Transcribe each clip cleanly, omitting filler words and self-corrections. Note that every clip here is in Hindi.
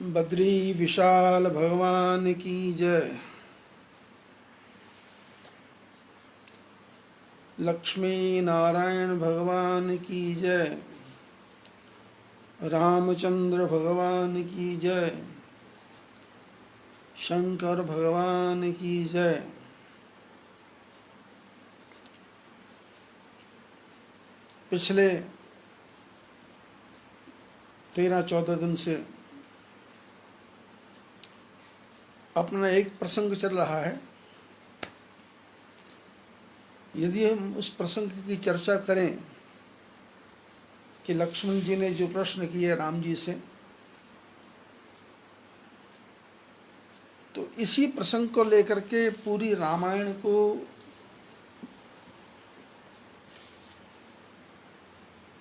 बद्री विशाल भगवान की जय। लक्ष्मी नारायण भगवान की जय। रामचंद्र भगवान की जय। शंकर भगवान की जय। पिछले 13-14 दिन से अपना एक प्रसंग चल रहा है। यदि हम उस प्रसंग की चर्चा करें कि लक्ष्मण जी ने जो प्रश्न किए राम जी से, तो इसी प्रसंग को लेकर के पूरी रामायण को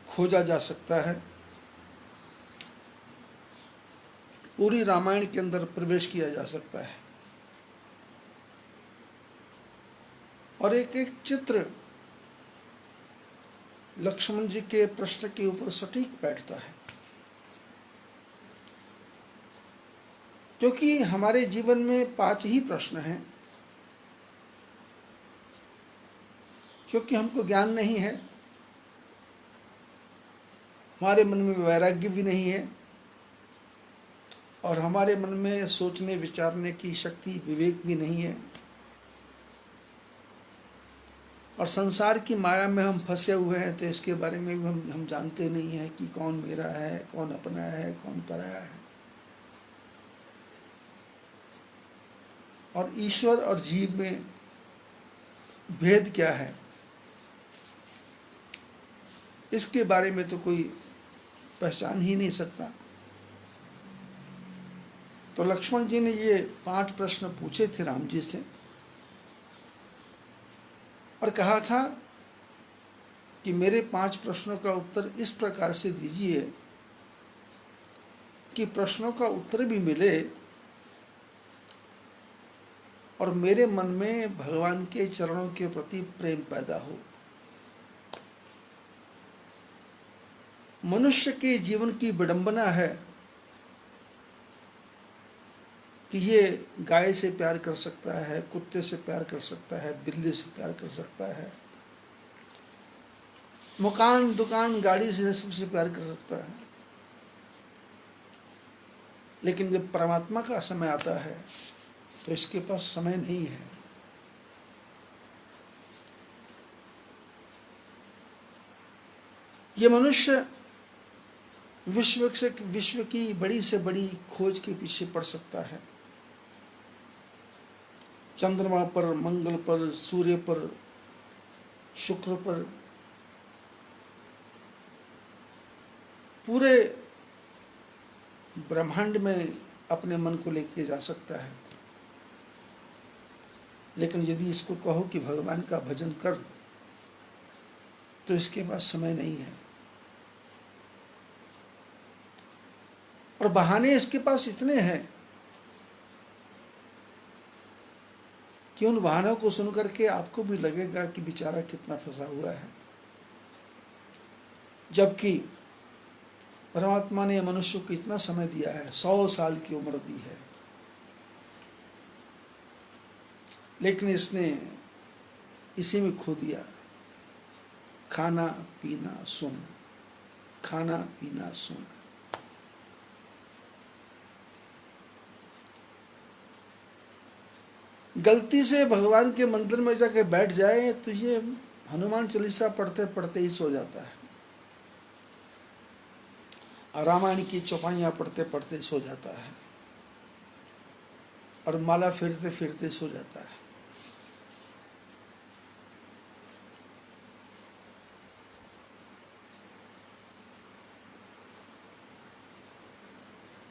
खोजा जा सकता है, पूरी रामायण के अंदर प्रवेश किया जा सकता है और एक एक चित्र लक्ष्मण जी के प्रश्न के ऊपर सटीक बैठता है। क्योंकि हमारे जीवन में 5 ही प्रश्न हैं, क्योंकि हमको ज्ञान नहीं है, हमारे मन में वैराग्य भी नहीं है और हमारे मन में सोचने विचारने की शक्ति विवेक भी नहीं है और संसार की माया में हम फंसे हुए हैं। तो इसके बारे में भी हम जानते नहीं हैं कि कौन मेरा है, कौन अपना है, कौन पराया है। और ईश्वर और जीव में भेद क्या है, इसके बारे में तो कोई पहचान ही नहीं सकता। तो लक्ष्मण जी ने ये 5 प्रश्न पूछे थे राम जी से और कहा था कि मेरे 5 प्रश्नों का उत्तर इस प्रकार से दीजिए कि प्रश्नों का उत्तर भी मिले और मेरे मन में भगवान के चरणों के प्रति प्रेम पैदा हो। मनुष्य के जीवन की विडंबना है कि ये गाय से प्यार कर सकता है, कुत्ते से प्यार कर सकता है, बिल्ली से प्यार कर सकता है, मकान दुकान गाड़ी से सबसे प्यार कर सकता है, लेकिन जब परमात्मा का समय आता है तो इसके पास समय नहीं है। ये मनुष्य विश्व की बड़ी से बड़ी खोज के पीछे पड़ सकता है। चंद्रमा पर, मंगल पर, सूर्य पर, शुक्र पर, पूरे ब्रह्मांड में अपने मन को लेके जा सकता है, लेकिन यदि इसको कहो कि भगवान का भजन कर, तो इसके पास समय नहीं है और बहाने इसके पास इतने हैं कि उन बहानों को सुनकर के आपको भी लगेगा कि बेचारा कितना फंसा हुआ है। जबकि परमात्मा ने मनुष्य को इतना समय दिया है, 100 साल की उम्र दी है, लेकिन इसने इसी में खो दिया। खाना पीना सोना, खाना पीना सोना। गलती से भगवान के मंदिर में जाके बैठ जाए तो ये हनुमान चालीसा पढ़ते पढ़ते ही सो जाता है, रामायण की चौपाइयाँ पढ़ते पढ़ते सो जाता है और माला फेरते फिरते सो जाता है।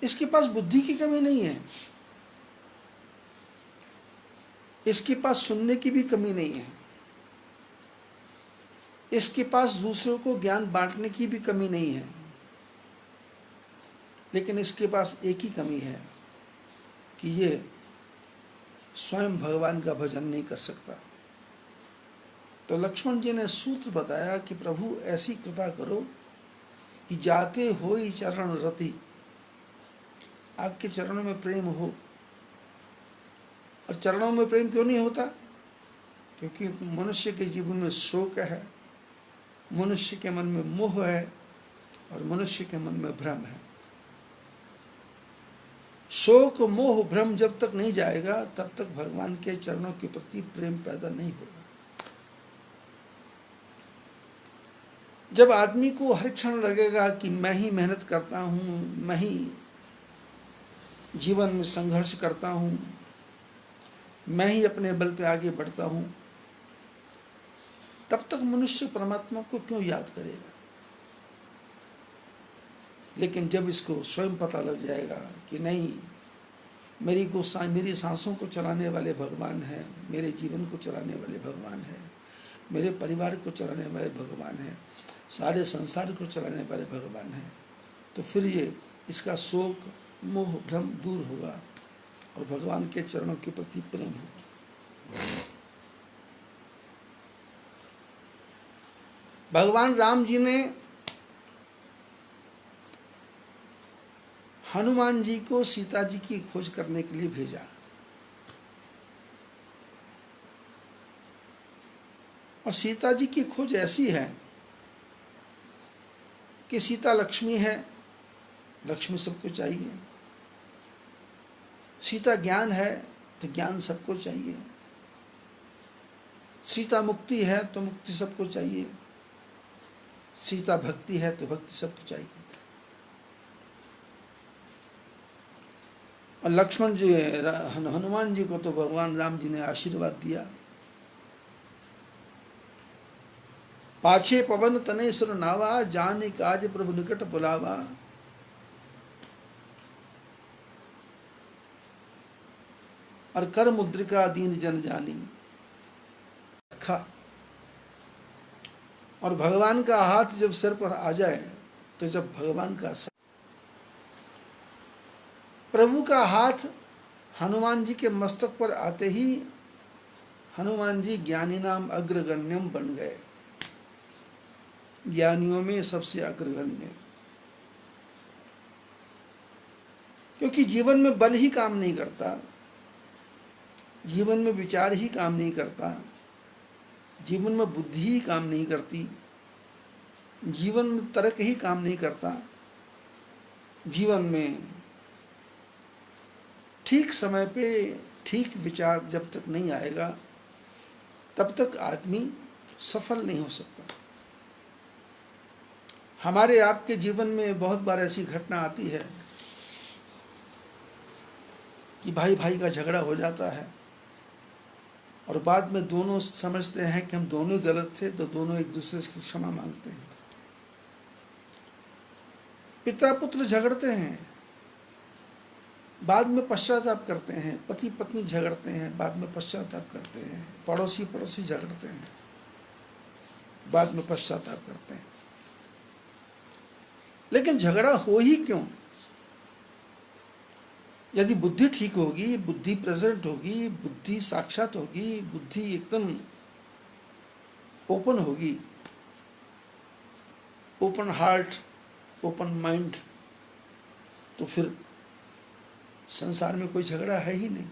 इसके पास बुद्धि की कमी नहीं है, इसके पास सुनने की भी कमी नहीं है, इसके पास दूसरों को ज्ञान बांटने की भी कमी नहीं है, लेकिन इसके पास एक ही कमी है कि ये स्वयं भगवान का भजन नहीं कर सकता। तो लक्ष्मण जी ने सूत्र बताया कि प्रभु ऐसी कृपा करो कि जाते होई चरण रति आपके चरणों में प्रेम हो। और चरणों में प्रेम क्यों नहीं होता? क्योंकि मनुष्य के जीवन में शोक है, मनुष्य के मन में मोह है और मनुष्य के मन में भ्रम है। शोक मोह भ्रम जब तक नहीं जाएगा तब तक भगवान के चरणों के प्रति प्रेम पैदा नहीं होगा। जब आदमी को हर क्षण लगेगा कि मैं ही मेहनत करता हूँ, मैं ही जीवन में संघर्ष करता हूँ, मैं ही अपने बल पे आगे बढ़ता हूँ, तब तक मनुष्य परमात्मा को क्यों याद करेगा? लेकिन जब इसको स्वयं पता लग जाएगा कि नहीं, मेरी सांसों को चलाने वाले भगवान हैं, मेरे जीवन को चलाने वाले भगवान हैं, मेरे परिवार को चलाने वाले भगवान हैं, सारे संसार को चलाने वाले भगवान हैं, तो फिर ये इसका शोक मोह भ्रम दूर होगा और भगवान के चरणों के प्रति प्रेम होगा। भगवान राम जी ने हनुमान जी को सीता जी की खोज करने के लिए भेजा। और सीता जी की खोज ऐसी है कि सीता लक्ष्मी है, लक्ष्मी सबको चाहिए। सीता ज्ञान है तो ज्ञान सबको चाहिए। सीता मुक्ति है तो मुक्ति सबको चाहिए। सीता भक्ति है तो भक्ति सबको चाहिए। और लक्ष्मण जी, हनुमान जी को तो भगवान राम जी ने आशीर्वाद दिया, पाछे पवन तने सुर नावा, जानि काज प्रभु निकट बुलावा। और कर मुद्रिका दीन जन जानी रखा। और भगवान का हाथ जब सिर पर आ जाए तो जब भगवान का प्रभु का हाथ हनुमान जी के मस्तक पर आते ही हनुमान जी ज्ञानी नाम अग्रगण्यम बन गए, ज्ञानियों में सबसे अग्रगण्य। क्योंकि जीवन में बल ही काम नहीं करता, जीवन में विचार ही काम नहीं करता, जीवन में बुद्धि ही काम नहीं करती, जीवन में तर्क ही काम नहीं करता। जीवन में ठीक समय पे ठीक विचार जब तक नहीं आएगा तब तक आदमी सफल नहीं हो सकता। हमारे आपके जीवन में बहुत बार ऐसी घटना आती है कि भाई भाई का झगड़ा हो जाता है और बाद में दोनों समझते हैं कि हम दोनों गलत थे, तो दोनों एक दूसरे से क्षमा मांगते हैं। पिता पुत्र झगड़ते हैं, बाद में पश्चाताप करते हैं। पति पत्नी झगड़ते हैं, बाद में पश्चाताप करते हैं। पड़ोसी पड़ोसी झगड़ते हैं, बाद में पश्चाताप करते हैं। लेकिन झगड़ा हो ही क्यों? यदि बुद्धि ठीक होगी, बुद्धि प्रेजेंट होगी, बुद्धि साक्षात होगी, बुद्धि एकदम ओपन होगी, ओपन हार्ट, ओपन माइंड, तो फिर संसार में कोई झगड़ा है ही नहीं।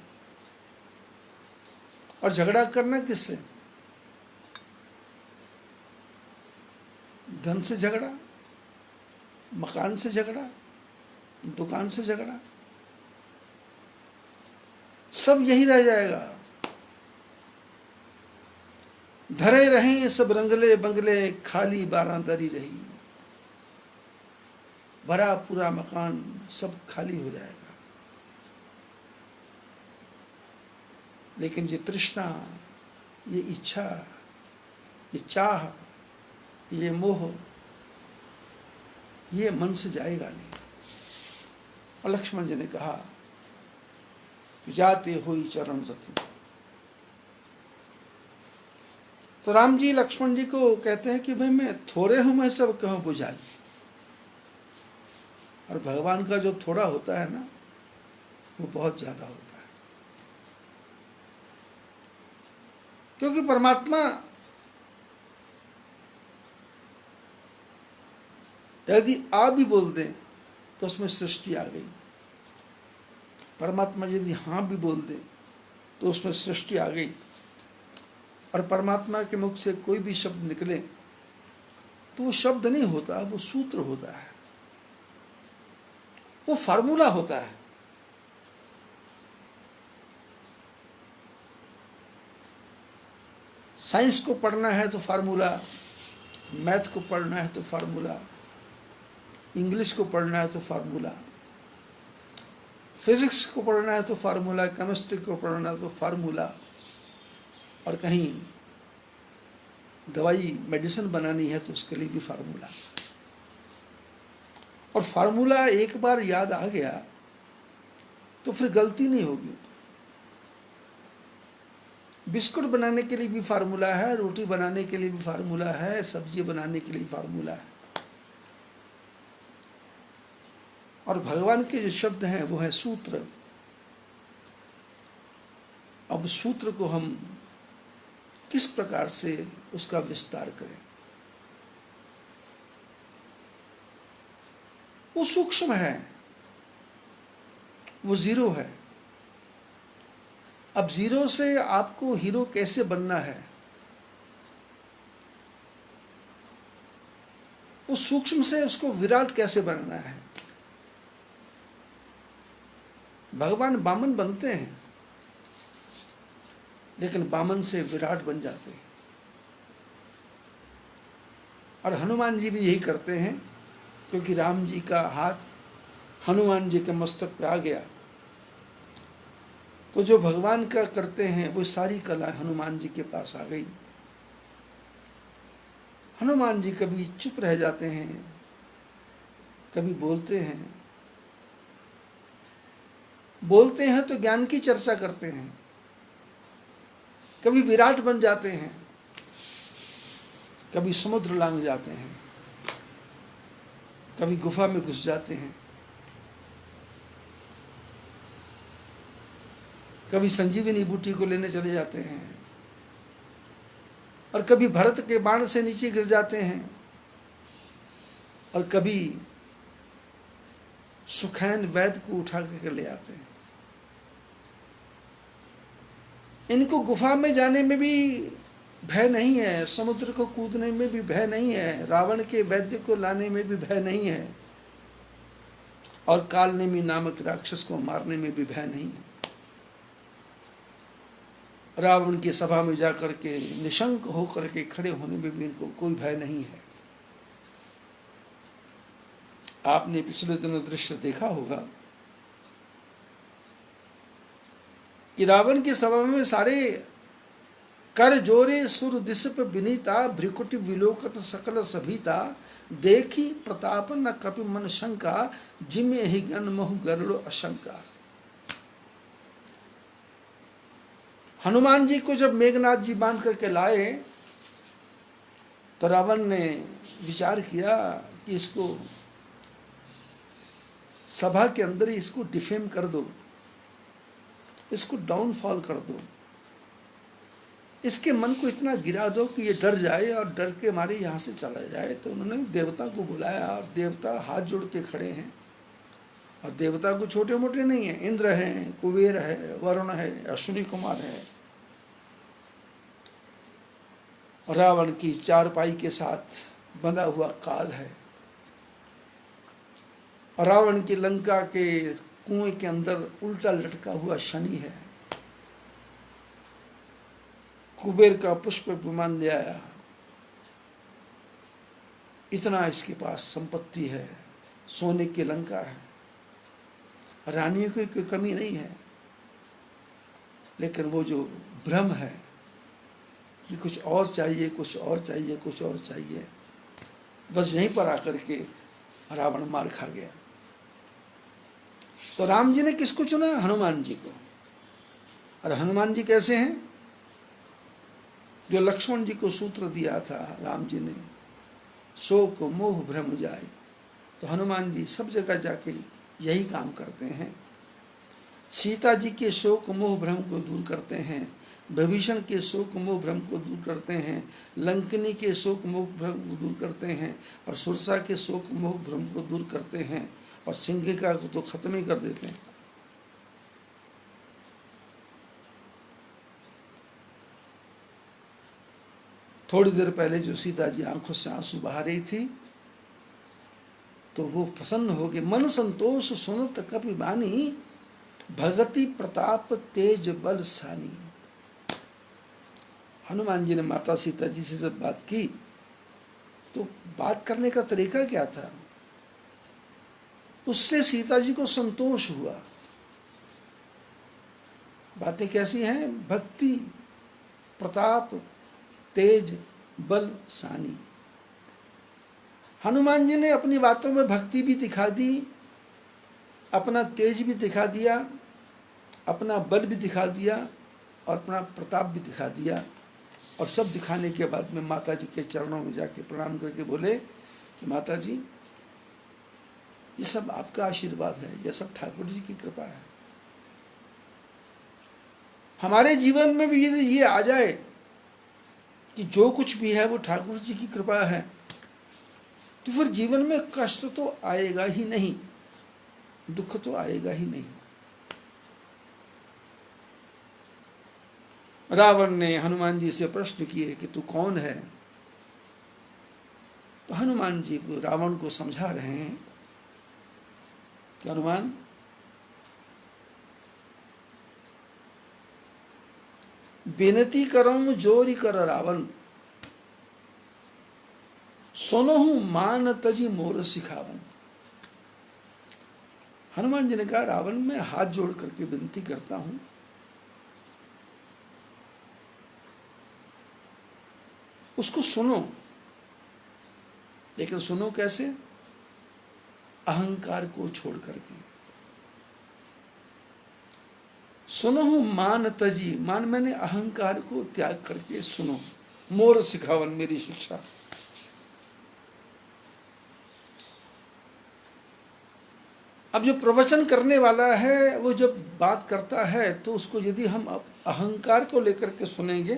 और झगड़ा करना किससे? धन से झगड़ा, मकान से झगड़ा, दुकान से झगड़ा, सब यही रह जाएगा। धरे रहें सब रंगले बंगले, खाली बारांदरी रही। भरा पूरा मकान सब खाली हो जाएगा। लेकिन ये तृष्णा, ये इच्छा, ये चाह, ये मोह, ये मन से जाएगा नहीं। और लक्ष्मण जी ने कहा, जाते हुई चरण रति। तो राम जी लक्ष्मण जी को कहते हैं कि भाई मैं थोड़े हूं, मैं सब कहूं बुझाई। और भगवान का जो थोड़ा होता है ना, वो बहुत ज्यादा होता है। क्योंकि परमात्मा यदि आप भी बोल दें तो उसमें सृष्टि आ गई। परमात्मा यदि हाँ भी बोल दे तो उसमें सृष्टि आ गई। और परमात्मा के मुख से कोई भी शब्द निकले तो वो शब्द नहीं होता, वो सूत्र होता है, वो फार्मूला होता है। साइंस को पढ़ना है तो फार्मूला, मैथ को पढ़ना है तो फार्मूला, इंग्लिश को पढ़ना है तो फार्मूला, फिजिक्स को पढ़ना है तो फार्मूला, केमिस्ट्री को पढ़ना है तो फार्मूला, और कहीं दवाई मेडिसिन बनानी है तो उसके लिए भी फार्मूला। और फार्मूला एक बार याद आ गया तो फिर गलती नहीं होगी। बिस्कुट बनाने के लिए भी फार्मूला है, रोटी बनाने के लिए भी फार्मूला है, सब्जी बनाने के लिए फार्मूला है। और भगवान के जो शब्द हैं वो है सूत्र। अब सूत्र को हम किस प्रकार से उसका विस्तार करें? वो सूक्ष्म है, वो जीरो है। अब जीरो से आपको हीरो कैसे बनना है, उस सूक्ष्म से उसको विराट कैसे बनना है? भगवान बामन बनते हैं लेकिन बामन से विराट बन जाते हैं। और हनुमान जी भी यही करते हैं, क्योंकि राम जी का हाथ हनुमान जी के मस्तक पे आ गया, तो जो भगवान का करते हैं वो सारी कला हनुमान जी के पास आ गई। हनुमान जी कभी चुप रह जाते हैं, कभी बोलते हैं, बोलते हैं तो ज्ञान की चर्चा करते हैं, कभी विराट बन जाते हैं, कभी समुद्र लांघ जाते हैं, कभी गुफा में घुस जाते हैं, कभी संजीवनी बूटी को लेने चले जाते हैं, और कभी भरत के बाण से नीचे गिर जाते हैं, और कभी सुखैन वैद्य को उठा कर ले आते हैं। इनको गुफा में जाने में भी भय नहीं है, समुद्र को कूदने में भी भय नहीं है, रावण के वैद्य को लाने में भी भय नहीं है, और कालनेमी नामक राक्षस को मारने में भी भय नहीं है। रावण की सभा में जाकर के निशंक होकर के खड़े होने में भी इनको कोई भय नहीं है। आपने पिछले दिनों दृश्य देखा होगा कि रावण की सभा में सारे कर जोरे सुर दिसप विनीता, भ्रिकुटि विलोकत सकल सभीता, देखी प्रताप न कपि मन शंका, जिमे ही गण महु गरुड़ अशंका। हनुमान जी को जब मेघनाथ जी बांध करके लाए तो रावण ने विचार किया कि इसको सभा के अंदर ही इसको डिफेम कर दो, इसको डाउनफॉल कर दो, इसके मन को इतना गिरा दो कि ये डर जाए और डर के मारे यहाँ से चला जाए। तो उन्होंने देवता को बुलाया और देवता हाथ जोड़ के खड़े हैं, और देवता को छोटे मोटे नहीं है, इंद्र है, कुबेर है, वरुण है, अश्विनी कुमार है, रावण की चारपाई के साथ बंधा हुआ काल है, और रावण की लंका के कुएं के अंदर उल्टा लटका हुआ शनि है। कुबेर का पुष्प विमान ले आया, इतना इसके पास संपत्ति है, सोने की लंका है, रानियों की कोई कमी नहीं है, लेकिन वो जो भ्रम है कि कुछ और चाहिए, कुछ और चाहिए, कुछ और चाहिए, बस यहीं पर आकर के रावण मार खा गया। तो राम जी ने किसको चुना? हनुमान जी को। और हनुमान जी कैसे हैं? जो लक्ष्मण जी को सूत्र दिया था राम जी ने, शोक मोह भ्रम जाए, तो हनुमान जी सब जगह जाके यही काम करते हैं। सीता जी के शोक मोह भ्रम को दूर करते हैं, विभीषण के शोक मोह भ्रम को दूर करते हैं, लंकिनी के शोक मोह भ्रम को दूर करते हैं, और सुरसा के शोक मोह भ्रम को दूर करते हैं, और सिंहिका को तो खत्म ही कर देते हैं। थोड़ी देर पहले जो सीता जी आंखों से आंसू बहा रही थी, तो वो प्रसन्न हो गए। मन संतोष सुनत कपि बानी, भगति प्रताप तेज बल सानी। हनुमान जी ने माता सीता जी से जब बात की, तो बात करने का तरीका क्या था? उससे सीता जी को संतोष हुआ। बातें कैसी हैं? भक्ति प्रताप तेज बल सानी। हनुमान जी ने अपनी बातों में भक्ति भी दिखा दी, अपना तेज भी दिखा दिया, अपना बल भी दिखा दिया और अपना प्रताप भी दिखा दिया। और सब दिखाने के बाद में माता जी के चरणों में जाके प्रणाम करके बोले कि माता जी, ये सब आपका आशीर्वाद है, यह सब ठाकुर जी की कृपा है। हमारे जीवन में भी यदि ये आ जाए कि जो कुछ भी है वो ठाकुर जी की कृपा है, तो फिर जीवन में कष्ट तो आएगा ही नहीं, दुख तो आएगा ही नहीं। रावण ने हनुमान जी से प्रश्न किए कि तू कौन है? तो हनुमान जी को रावण को समझा रहे हैं कि हनुमान, बेनती करऊं जोरी कर रावण, सुनहु मान तजी मोर सिखावन। हनुमान जी ने कहा, रावण, मैं हाथ जोड़ करके विनती करता हूं, उसको सुनो। लेकिन सुनो कैसे? अहंकार को छोड़ करके। सुनहु मान तजी, मान मैंने अहंकार को त्याग करके सुनो। मोर सिखावन, मेरी शिक्षा। अब जो प्रवचन करने वाला है वो जब बात करता है तो उसको यदि हम अहंकार को लेकर के सुनेंगे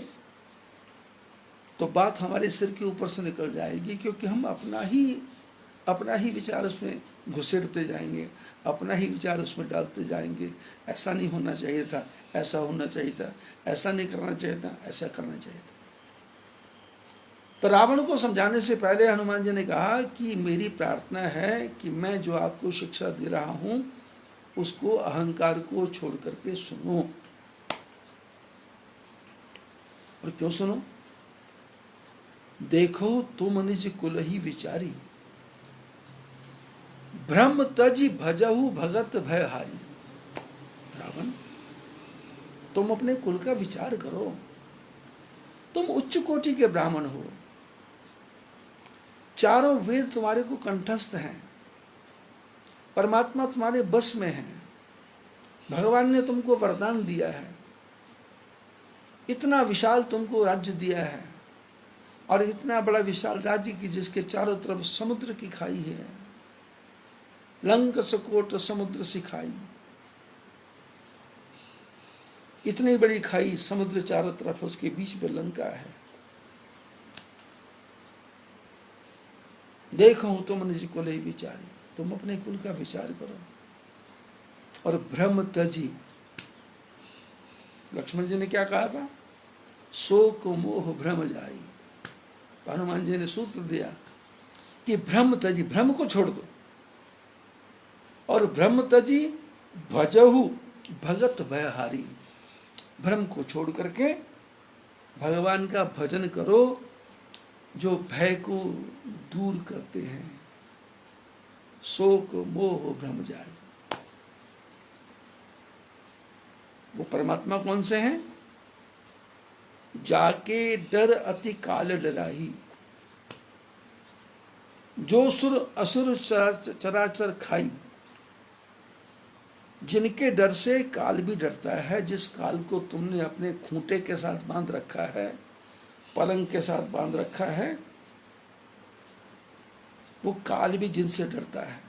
तो बात हमारे सिर के ऊपर से निकल जाएगी, क्योंकि हम अपना ही विचार उसमें घुसेड़ते जाएंगे, अपना ही विचार उसमें डालते जाएंगे। ऐसा नहीं होना चाहिए था, ऐसा होना चाहिए था, ऐसा नहीं करना चाहिए था, ऐसा करना चाहिए था। तो रावण को समझाने से पहले हनुमान जी ने कहा कि मेरी प्रार्थना है कि मैं जो आपको शिक्षा दे रहा हूं उसको अहंकार को छोड़ करके सुनो। और क्यों सुनो? देखो तुम निज कुल ही विचारी, ब्रह्म तजी भजहु भगत भयहारी। रावण, तुम अपने कुल का विचार करो। तुम उच्च कोटि के ब्राह्मण हो, चारों वेद तुम्हारे को कंठस्थ हैं, परमात्मा तुम्हारे बस में है, भगवान ने तुमको वरदान दिया है, इतना विशाल तुमको राज्य दिया है, और इतना बड़ा विशाल राज्य की जिसके चारों तरफ समुद्र की खाई है, लंक सकोट समुद्र सिखाई। इतनी बड़ी खाई, समुद्र चारों तरफ, उसके बीच में लंका है। देखो तुम निज कुल ही विचारी, तुम अपने कुल का विचार करो। और भ्रम तजी, लक्ष्मण जी ने क्या कहा था? शोक मोह भ्रम जाई। हनुमान जी ने सूत्र दिया कि भ्रम तजी, भ्रम को छोड़ दो, और भ्रम तजी भजहु भगत भयहारी। भ्रम को छोड़ करके भगवान का भजन करो, जो भय को दूर करते हैं। शोक मोह भ्रम जाए। वो परमात्मा कौन से हैं? जाके डर अति काल डराही, जो सुर असुर चराचर खाई। जिनके डर से काल भी डरता है, जिस काल को तुमने अपने खूंटे के साथ बांध रखा है, पलंग के साथ बांध रखा है, वो काल भी जिनसे डरता है।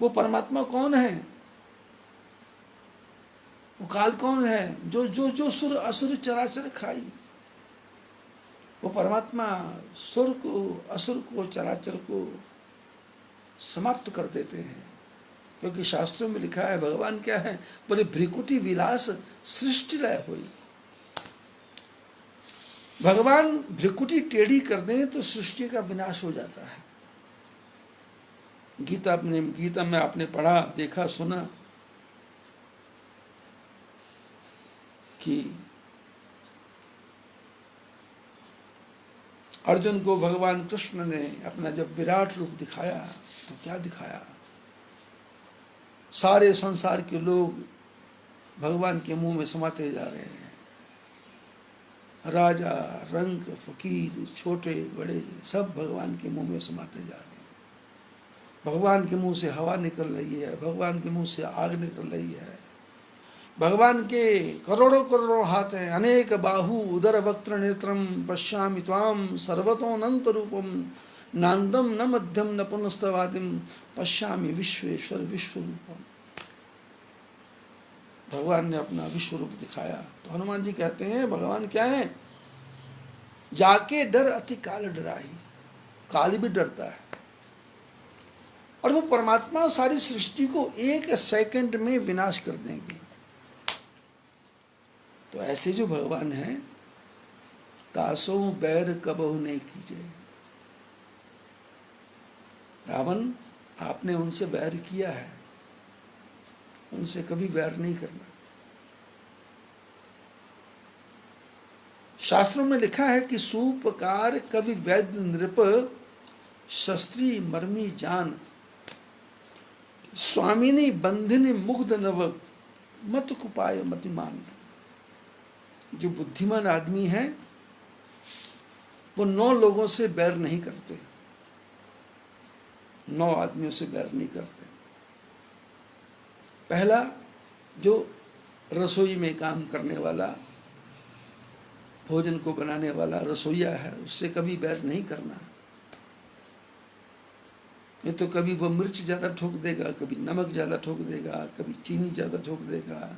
वो परमात्मा कौन है? वो काल कौन है? जो जो जो सुर असुर चराचर खाई। वो परमात्मा सुर को, असुर को, चराचर को समाप्त कर देते हैं। क्योंकि शास्त्रों में लिखा है, भगवान क्या है? बोले भ्रिकुटी विलास सृष्टि लय हुई। भगवान भ्रिकुटी टेढ़ी कर दें तो सृष्टि का विनाश हो जाता है। गीता में आपने पढ़ा, देखा, सुना कि अर्जुन को भगवान कृष्ण ने अपना जब विराट रूप दिखाया तो क्या दिखाया? सारे संसार के लोग भगवान के मुंह में समाते जा रहे हैं। राजा, रंक, फकीर, छोटे बड़े सब भगवान के मुंह में समाते जा रहे हैं। भगवान के मुंह से हवा निकल रही है, भगवान के मुंह से आग निकल रही है। भगवान के करोड़ों करोड़ों हाथ हैं, अनेक बाहु उदर वक्त्र नेत्रम पश्यामि त्वाम सर्वतोऽनंत रूपम नांदम न मध्यम न पुनस्तवादिम पश्यामि विश्वेश्वर विश्व रूपम। भगवान ने अपना विश्व रूप दिखाया। तो हनुमान जी कहते हैं भगवान क्या है? जाके डर अति काल डराई। काल भी डरता है। और वो परमात्मा सारी सृष्टि को एक सेकंड में विनाश कर देंगे। तो ऐसे जो भगवान हैं, तासो बैर कबहु नहीं कीजिए। रावण, आपने उनसे वैर किया है, उनसे कभी वैर नहीं करना। शास्त्रों में लिखा है कि सूपकार कवि वैद्य नृप शस्त्री मर्मी जान स्वामिनी बंधिनी मुग्ध नव मत कुपाय मतिमान। जो बुद्धिमान आदमी है वो 9 लोगों से बैर नहीं करते, 9 आदमियों से बैर नहीं करते। पहला, जो रसोई में काम करने वाला, भोजन को बनाने वाला रसोईया है, उससे कभी बैर नहीं करना। ये तो कभी वो मिर्च ज़्यादा ठोक देगा, कभी नमक ज़्यादा ठोक देगा, कभी चीनी ज़्यादा ठोक देगा,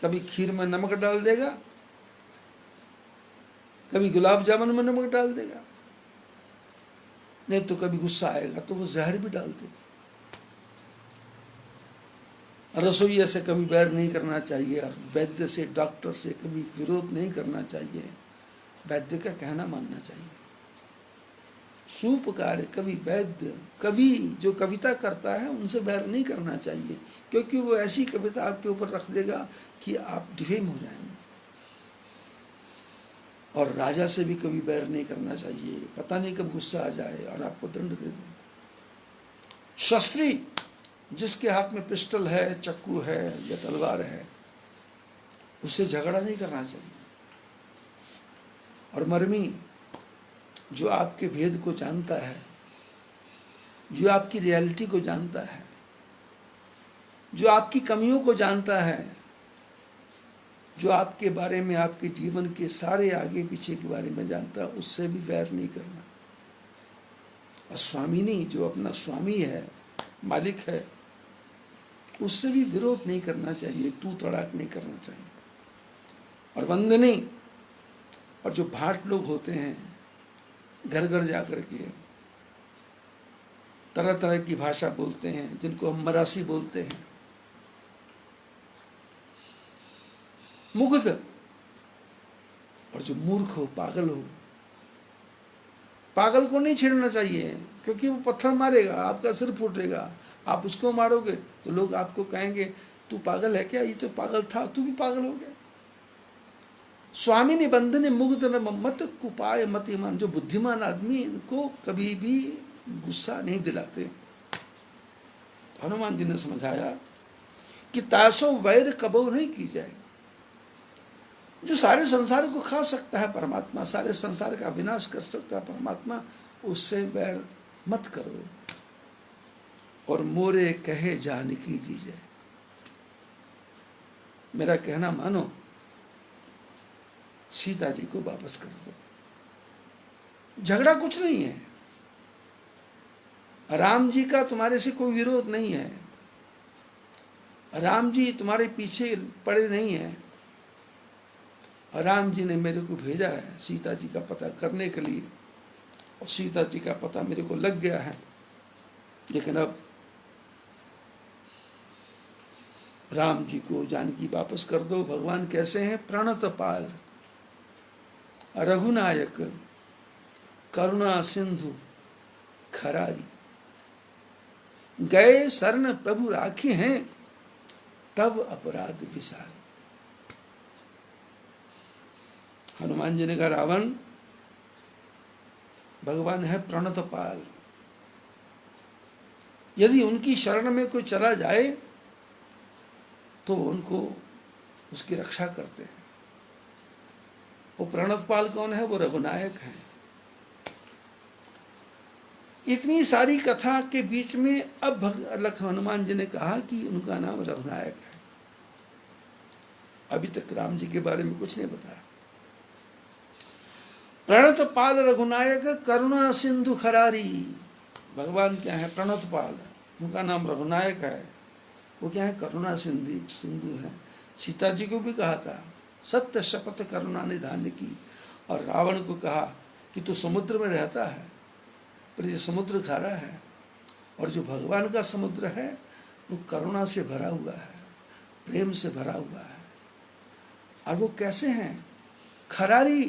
कभी खीर में नमक डाल देगा, कभी गुलाब जामुन में नमक डाल देगा, नहीं तो कभी गुस्सा आएगा तो वो जहर भी डाल देगा। रसोईया से कभी बैर नहीं करना चाहिए और वैद्य से, डॉक्टर से कभी विरोध नहीं करना चाहिए। वैद्य का कहना मानना चाहिए। सूपकार कवि वैद्य, कवि जो कविता करता है उनसे बैर नहीं करना चाहिए, क्योंकि वो ऐसी कविता आपके ऊपर रख देगा कि आप डिफेम हो जाएंगे। और राजा से भी कभी बैर नहीं करना चाहिए, पता नहीं कब गुस्सा आ जाए और आपको दंड दे दे। शस्त्री, जिसके हाथ में पिस्टल है, चक्कू है या तलवार है, उससे झगड़ा नहीं करना चाहिए। और मर्मी, जो आपके भेद को जानता है, जो आपकी रियलिटी को जानता है, जो आपकी कमियों को जानता है, जो आपके बारे में, आपके जीवन के सारे आगे पीछे के बारे में जानता है, उससे भी वैर नहीं करना। और स्वामिनी, जो अपना स्वामी है, मालिक है, उससे भी विरोध नहीं करना चाहिए, तू तड़ाक नहीं करना चाहिए। और वंदनी, और जो भाट लोग होते हैं, घर घर जाकर के तरह तरह की भाषा बोलते हैं, जिनको हम मरासी बोलते हैं, मुग्ध, और जो मूर्ख हो, पागल हो, पागल को नहीं छेड़ना चाहिए, क्योंकि वो पत्थर मारेगा, आपका सिर फूटेगा। आप उसको मारोगे तो लोग आपको कहेंगे तू पागल है क्या, ये तो पागल था, तू भी पागल हो गया। स्वामी निबंधन मुग्ध न मत कुपाय मतिमान। जो बुद्धिमान आदमी इनको कभी भी गुस्सा नहीं दिलाते। हनुमान जी ने समझाया कि तासो वैर कबो नहीं की जाए। जो सारे संसार को खा सकता है परमात्मा, सारे संसार का विनाश कर सकता है परमात्मा, उससे वैर मत करो। और मोरे कहे जानकी दीजिए, मेरा कहना मानो, सीता जी को वापस कर दो। झगड़ा कुछ नहीं है, राम जी का तुम्हारे से कोई विरोध नहीं है, राम जी तुम्हारे पीछे पड़े नहीं है। राम जी ने मेरे को भेजा है सीता जी का पता करने के लिए, और सीता जी का पता मेरे को लग गया है। लेकिन अब राम जी को जानकी वापस कर दो। भगवान कैसे हैं? प्रणतपाल। रघुनायक करुणा सिंधु खरारी, गए शरण प्रभु राखे हैं तब अपराध विसारी। हनुमान जी ने कहा रावण भगवान है प्रणतपाल, यदि उनकी शरण में कोई चला जाए तो उनको उसकी रक्षा करते हैं। वो प्रणतपाल कौन है? वो रघुनायक है। इतनी सारी कथा के बीच में अब हनुमान जी ने कहा कि उनका नाम रघुनायक है। अभी तक राम जी के बारे में कुछ नहीं बताया। प्रणतपाल रघुनायक करुणा सिंधु खरारी, भगवान क्या है? प्रणतपाल, उनका नाम रघुनायक है। वो क्या है? करुणा सिंधु है। सीता जी को भी कहा था सत्य शपथ करुणा निधान की, और रावण को कहा कि तू समुद्र में रहता है पर ये समुद्र खारा है, और जो भगवान का समुद्र है वो करुणा से भरा हुआ है, प्रेम से भरा हुआ है। और वो कैसे हैं? खरारी।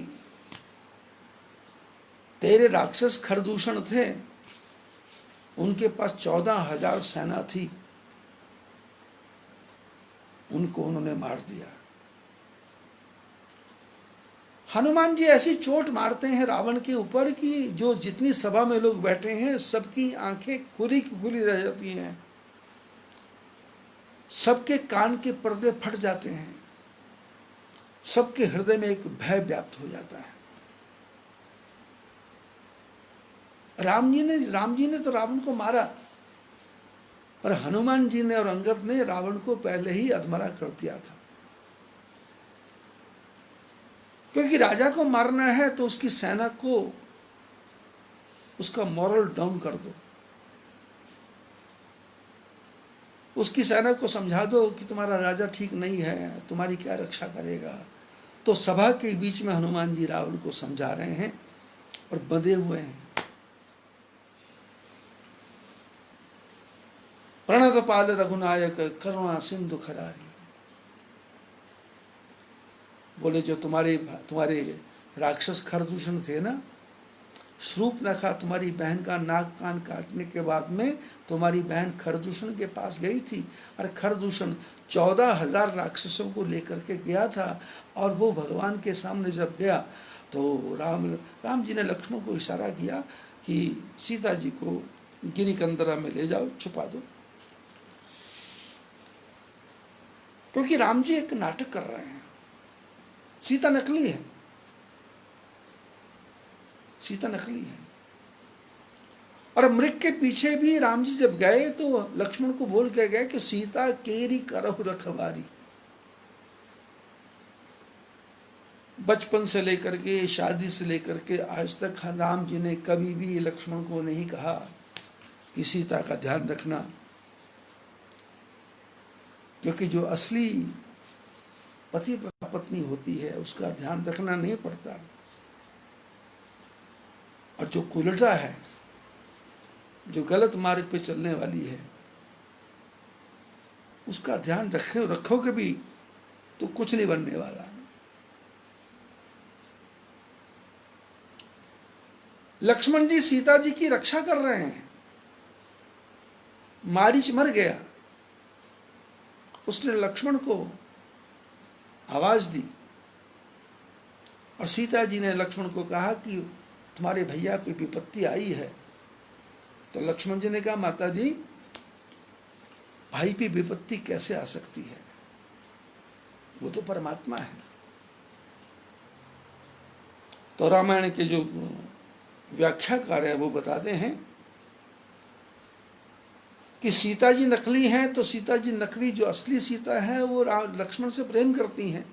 तेरे राक्षस खरदूषण थे, उनके पास 14,000 सेना थी, उनको उन्होंने मार दिया। हनुमान जी ऐसी चोट मारते हैं रावण के ऊपर कि जो जितनी सभा में लोग बैठे हैं सबकी आंखें खुली की खुली रह जाती हैं, सबके कान के पर्दे फट जाते हैं, सबके हृदय में एक भय व्याप्त हो जाता है। राम जी ने तो रावण को मारा, पर हनुमान जी ने और अंगद ने रावण को पहले ही अधमरा कर दिया था। क्योंकि राजा को मारना है तो उसकी सेना को उसका मॉरल डाउन कर दो, उसकी सेना को समझा दो कि तुम्हारा राजा ठीक नहीं है, तुम्हारी क्या रक्षा करेगा। तो सभा के बीच में हनुमान जी रावण को समझा रहे हैं और बंधे हुए हैं। प्रणतपाल रघुनायक करुणा सिंधु खरारी, बोले जो तुम्हारे राक्षस खरदूषण थे ना, शूर्पणखा तुम्हारी बहन का नाक कान काटने के बाद में तुम्हारी बहन खरदूषण के पास गई थी, और खरदूषण 14,000 राक्षसों को लेकर के गया था। और वो भगवान के सामने जब गया तो राम जी ने लक्ष्मण को इशारा किया कि सीता जी को गिरिकंदरा में ले जाओ, छुपा दो। क्योंकि राम जी एक नाटक कर रहे हैं, सीता नकली है, सीता नकली है। और मृग के पीछे भी राम जी जब गए तो लक्ष्मण को बोल के गए कि सीता केरी करहु रखवारी। बचपन से लेकर के, शादी से लेकर के आज तक राम जी ने कभी भी लक्ष्मण को नहीं कहा कि सीता का ध्यान रखना, क्योंकि जो असली पति पत्नी होती है उसका ध्यान रखना नहीं पड़ता, और जो कुलटा है, जो गलत मार्ग पे चलने वाली है, उसका ध्यान रखोगे भी तो कुछ नहीं बनने वाला। लक्ष्मण जी सीता जी की रक्षा कर रहे हैं। मारीच मर गया, उसने लक्ष्मण को आवाज दी, और सीता जी ने लक्ष्मण को कहा कि तुम्हारे भैया पे विपत्ति आई है। तो लक्ष्मण जी ने कहा माता जी, भाई पे विपत्ति कैसे आ सकती है, वो तो परमात्मा है। तो रामायण के जो व्याख्याकार हैं वो बताते हैं कि सीता जी नकली हैं, तो सीता जी नकली, जो असली सीता है वो लक्ष्मण से प्रेम करती हैं,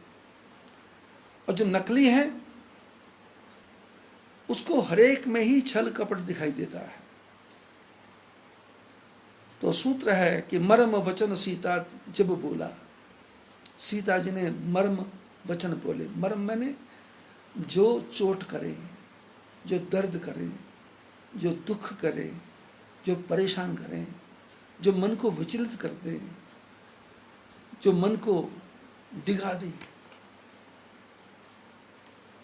और जो नकली है उसको हरेक में ही छल कपट दिखाई देता है। तो सूत्र है कि मर्म वचन सीता जब बोला, सीता जी ने मर्म वचन बोले। मर्म मैंने जो चोट करे, जो दर्द करे, जो दुख करे, जो परेशान करे, जो मन को विचलित कर दे, जो मन को डिगा दे,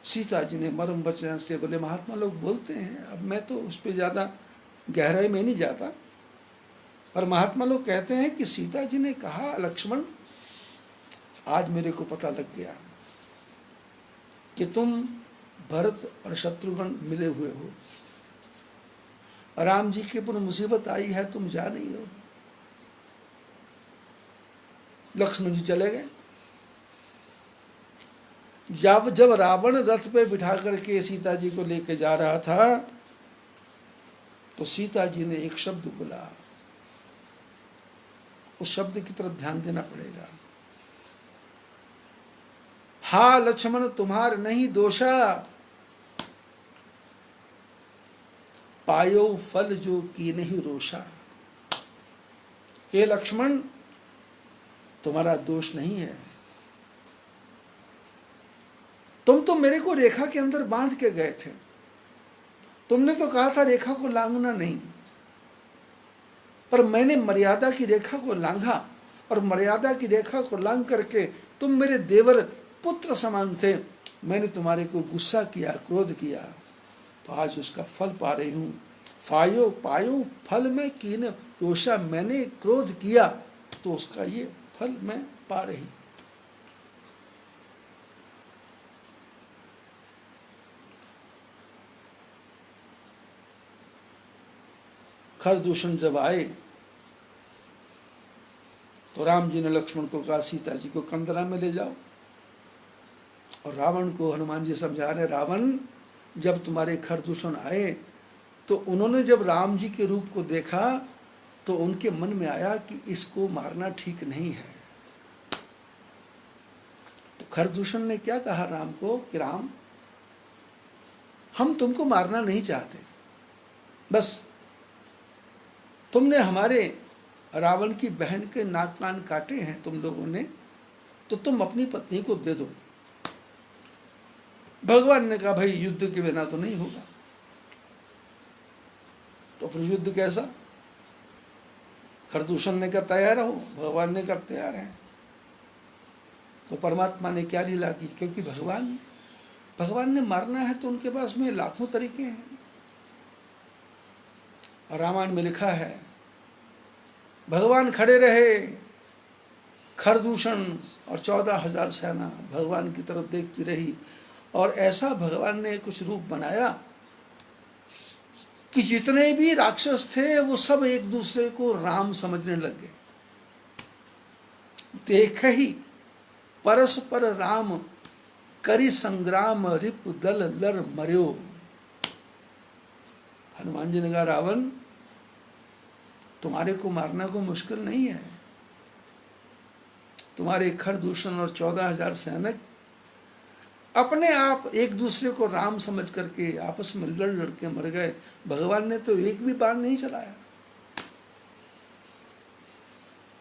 सीता जी ने मर्म वचन से बोले। महात्मा लोग बोलते हैं, अब मैं तो उस पर ज़्यादा गहराई में नहीं जाता, पर महात्मा लोग कहते हैं कि सीता जी ने कहा, लक्ष्मण आज मेरे को पता लग गया कि तुम भरत और शत्रुघ्न मिले हुए हो, राम जी के ऊपर मुसीबत आई है, तुम जा नहीं हो। लक्ष्मण जी चले गए। जब रावण रथ पे बिठा करके सीता जी को लेके जा रहा था, तो सीता जी ने एक शब्द बोला, उस शब्द की तरफ ध्यान देना पड़ेगा। हा लक्ष्मण तुम्हार नहीं दोषा, पायो फल जो की नहीं रोषा। हे लक्ष्मण तुम्हारा दोष नहीं है, तुम तो मेरे को रेखा के अंदर बांध के गए थे। तुमने तो कहा था रेखा को लांघना नहीं, पर मैंने मर्यादा की रेखा को लांघा, और मर्यादा की रेखा को लांघ करके तुम मेरे देवर पुत्र समान थे। मैंने तुम्हारे को गुस्सा किया, क्रोध किया, तो आज उसका फल पा रही हूँ। फायो पायो फल में कीन रोषा, मैंने क्रोध किया तो उसका ये फल मैं पा रही। खरदूषण जब आए तो राम जी ने लक्ष्मण को कहा, सीता जी को कंदरा में ले जाओ। और रावण को हनुमान जी समझा रहे, रावण जब तुम्हारे खरदूषण आए तो उन्होंने जब राम जी के रूप को देखा तो उनके मन में आया कि इसको मारना ठीक नहीं है। तो खरदूषण ने क्या कहा राम को कि राम हम तुमको मारना नहीं चाहते, बस तुमने हमारे रावण की बहन के नाक कान काटे हैं तुम लोगों ने, तो तुम अपनी पत्नी को दे दो। भगवान ने कहा, भाई युद्ध के बिना तो नहीं होगा। तो फिर युद्ध कैसा? खरदूषण ने कहा तैयार हो, भगवान ने कहा तैयार है। तो परमात्मा ने क्या लीला की, क्योंकि भगवान ने मारना है तो उनके पास में लाखों तरीके हैं। रामायण में लिखा है, भगवान खड़े रहे, खरदूषण और 14,000 सेना भगवान की तरफ देखती रही, और ऐसा भगवान ने कुछ रूप बनाया कि जितने भी राक्षस थे वो सब एक दूसरे को राम समझने लग गए। देख ही परस्पर राम करी संग्राम, रिप दल लर मर्यो। हनुमान जी ने कहा, रावण तुम्हारे को मारना को मुश्किल नहीं है। तुम्हारे खरदूषण और 14,000 सैनिक अपने आप एक दूसरे को राम समझ करके आपस में लड़ लड़ के मर गए। भगवान ने तो एक भी बाण नहीं चलाया।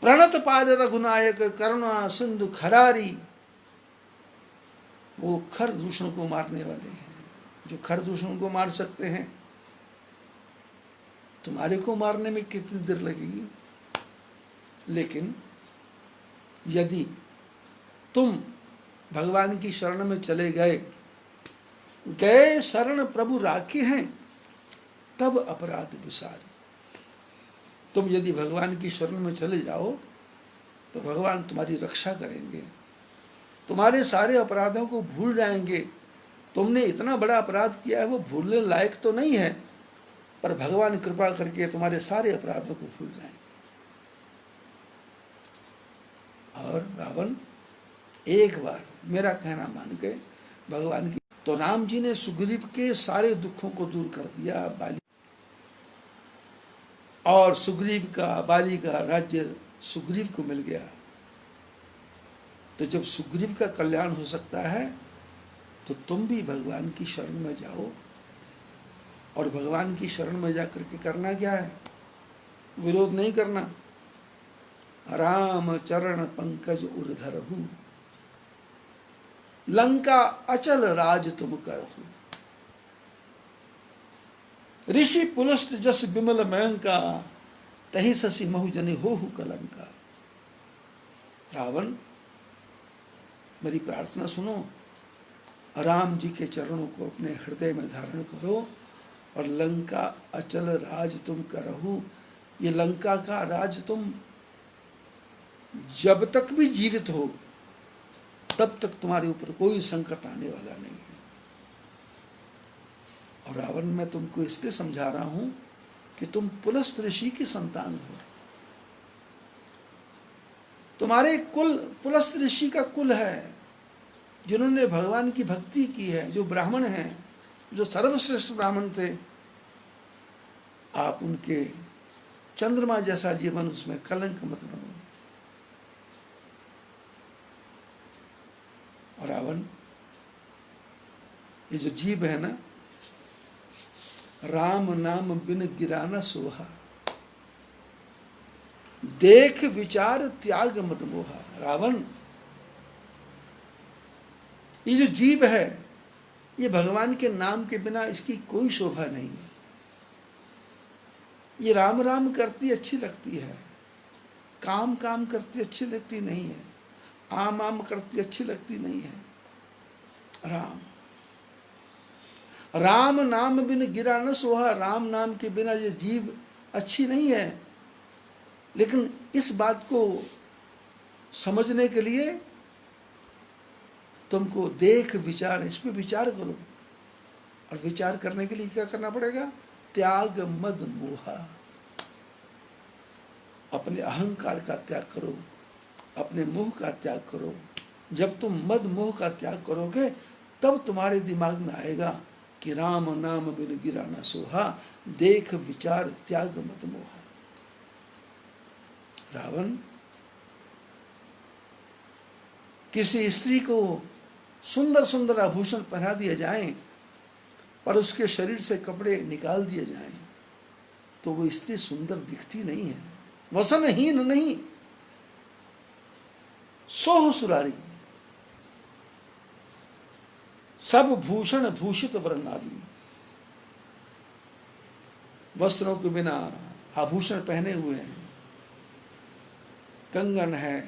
प्रणत पाद रघुनायक करुणा सिंधु खरारी, वो खरदूषण को मारने वाले हैं, जो खरदूषण को मार सकते हैं। तुम्हारे को मारने में कितनी देर लगेगी, लेकिन यदि तुम भगवान की शरण में चले गए शरण प्रभु राखे हैं, तब अपराध विसारी। तुम यदि भगवान की शरण में चले जाओ तो भगवान तुम्हारी रक्षा करेंगे, तुम्हारे सारे अपराधों को भूल जाएंगे। तुमने इतना बड़ा अपराध किया है वो भूलने लायक तो नहीं है, पर भगवान कृपा करके तुम्हारे सारे अपराधों को भूल जाएंगे। और रावण एक बार मेरा कहना मान के भगवान की, तो राम जी ने सुग्रीव के सारे दुखों को दूर कर दिया। बाली और सुग्रीव का, बाली का राज्य सुग्रीव को मिल गया। तो जब सुग्रीव का कल्याण हो सकता है तो तुम भी भगवान की शरण में जाओ। और भगवान की शरण में जाकर के करना क्या है, विरोध नहीं करना। राम चरण पंकज उर्धरहु, लंका अचल राज तुम करहु। ऋषि पुलस्त जस विमल मयंका, तही शशि महु जनि होहु कलंका। रावण मेरी प्रार्थना सुनो, राम जी के चरणों को अपने हृदय में धारण करो और लंका अचल राज तुम करहु। ये लंका का राज तुम जब तक भी जीवित हो तब तक तुम्हारे ऊपर कोई संकट आने वाला नहीं है। और रावण, मैं तुमको इसलिए समझा रहा हूं कि तुम पुलस्त ऋषि की संतान हो। तुम्हारे कुल पुलस्त ऋषि का कुल है, जिन्होंने भगवान की भक्ति की है, जो ब्राह्मण हैं, जो सर्वश्रेष्ठ ब्राह्मण थे। आप उनके चंद्रमा जैसा जीवन, उसमें कलंक मत बनो। और रावण, ये जो जीव है ना, राम नाम बिन गिराना सोहा, देख विचार त्याग मत मोहा। रावण, ये जो जीव है, ये भगवान के नाम के बिना इसकी कोई शोभा नहीं है। ये राम राम करती अच्छी लगती है, काम काम करती अच्छी लगती नहीं है, आम आम करती अच्छी लगती नहीं है। राम, राम नाम बिन गिरा न सोहा, राम नाम के बिना ये जीव अच्छी नहीं है। लेकिन इस बात को समझने के लिए तुमको देख विचार, इस पे विचार करो। और विचार करने के लिए क्या करना पड़ेगा? त्याग मद मोहा, अपने अहंकार का त्याग करो, अपने मोह का त्याग करो। जब तुम मद मोह का त्याग करोगे तब तुम्हारे दिमाग में आएगा कि राम नाम बिन गिरा न सोहा, देख विचार त्याग मद मोहा। रावण, किसी स्त्री को सुंदर सुंदर आभूषण पहना दिए जाएं पर उसके शरीर से कपड़े निकाल दिए जाएं तो वो स्त्री सुंदर दिखती नहीं है, वसनहीन नहीं, सोह सुरारी, सब भूषण भूषित वर्णाली। वस्त्रों के बिना आभूषण पहने हुए हैं, कंगन है,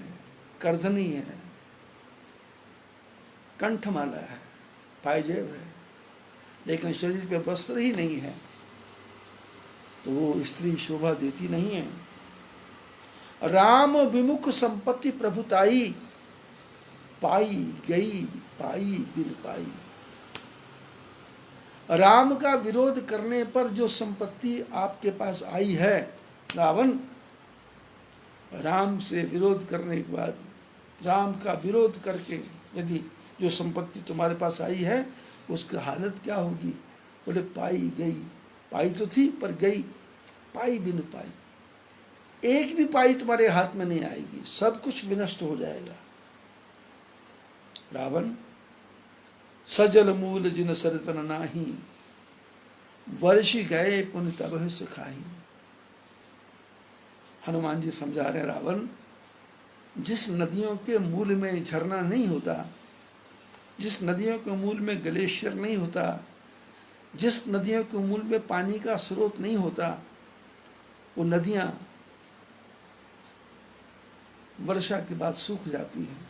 करधनी है, कंठमाला है, पायजेब है, लेकिन शरीर पे वस्त्र ही नहीं है तो वो स्त्री शोभा देती नहीं है। राम विमुख संपत्ति प्रभुताई, पाई गई पाई बिन पाई। राम का विरोध करने पर जो संपत्ति आपके पास आई है रावण, राम से विरोध करने के बाद, राम का विरोध करके यदि जो संपत्ति तुम्हारे पास आई है उसकी हालत क्या होगी? बोले पाई गई, पाई तो थी पर गई, पाई बिन पाई, एक भी पाई तुम्हारे हाथ में नहीं आएगी, सब कुछ विनष्ट हो जाएगा। रावण, सजल मूल जिन सरतन नाही, वर्षि गए पुन तबह सुखाई। हनुमान जी समझा रहे हैं, रावण, जिस नदियों के मूल में झरना नहीं होता, जिस नदियों के मूल में ग्लेशियर नहीं होता, जिस नदियों के मूल में पानी का स्रोत नहीं होता, वो नदियां वर्षा के बाद सूख जाती हैं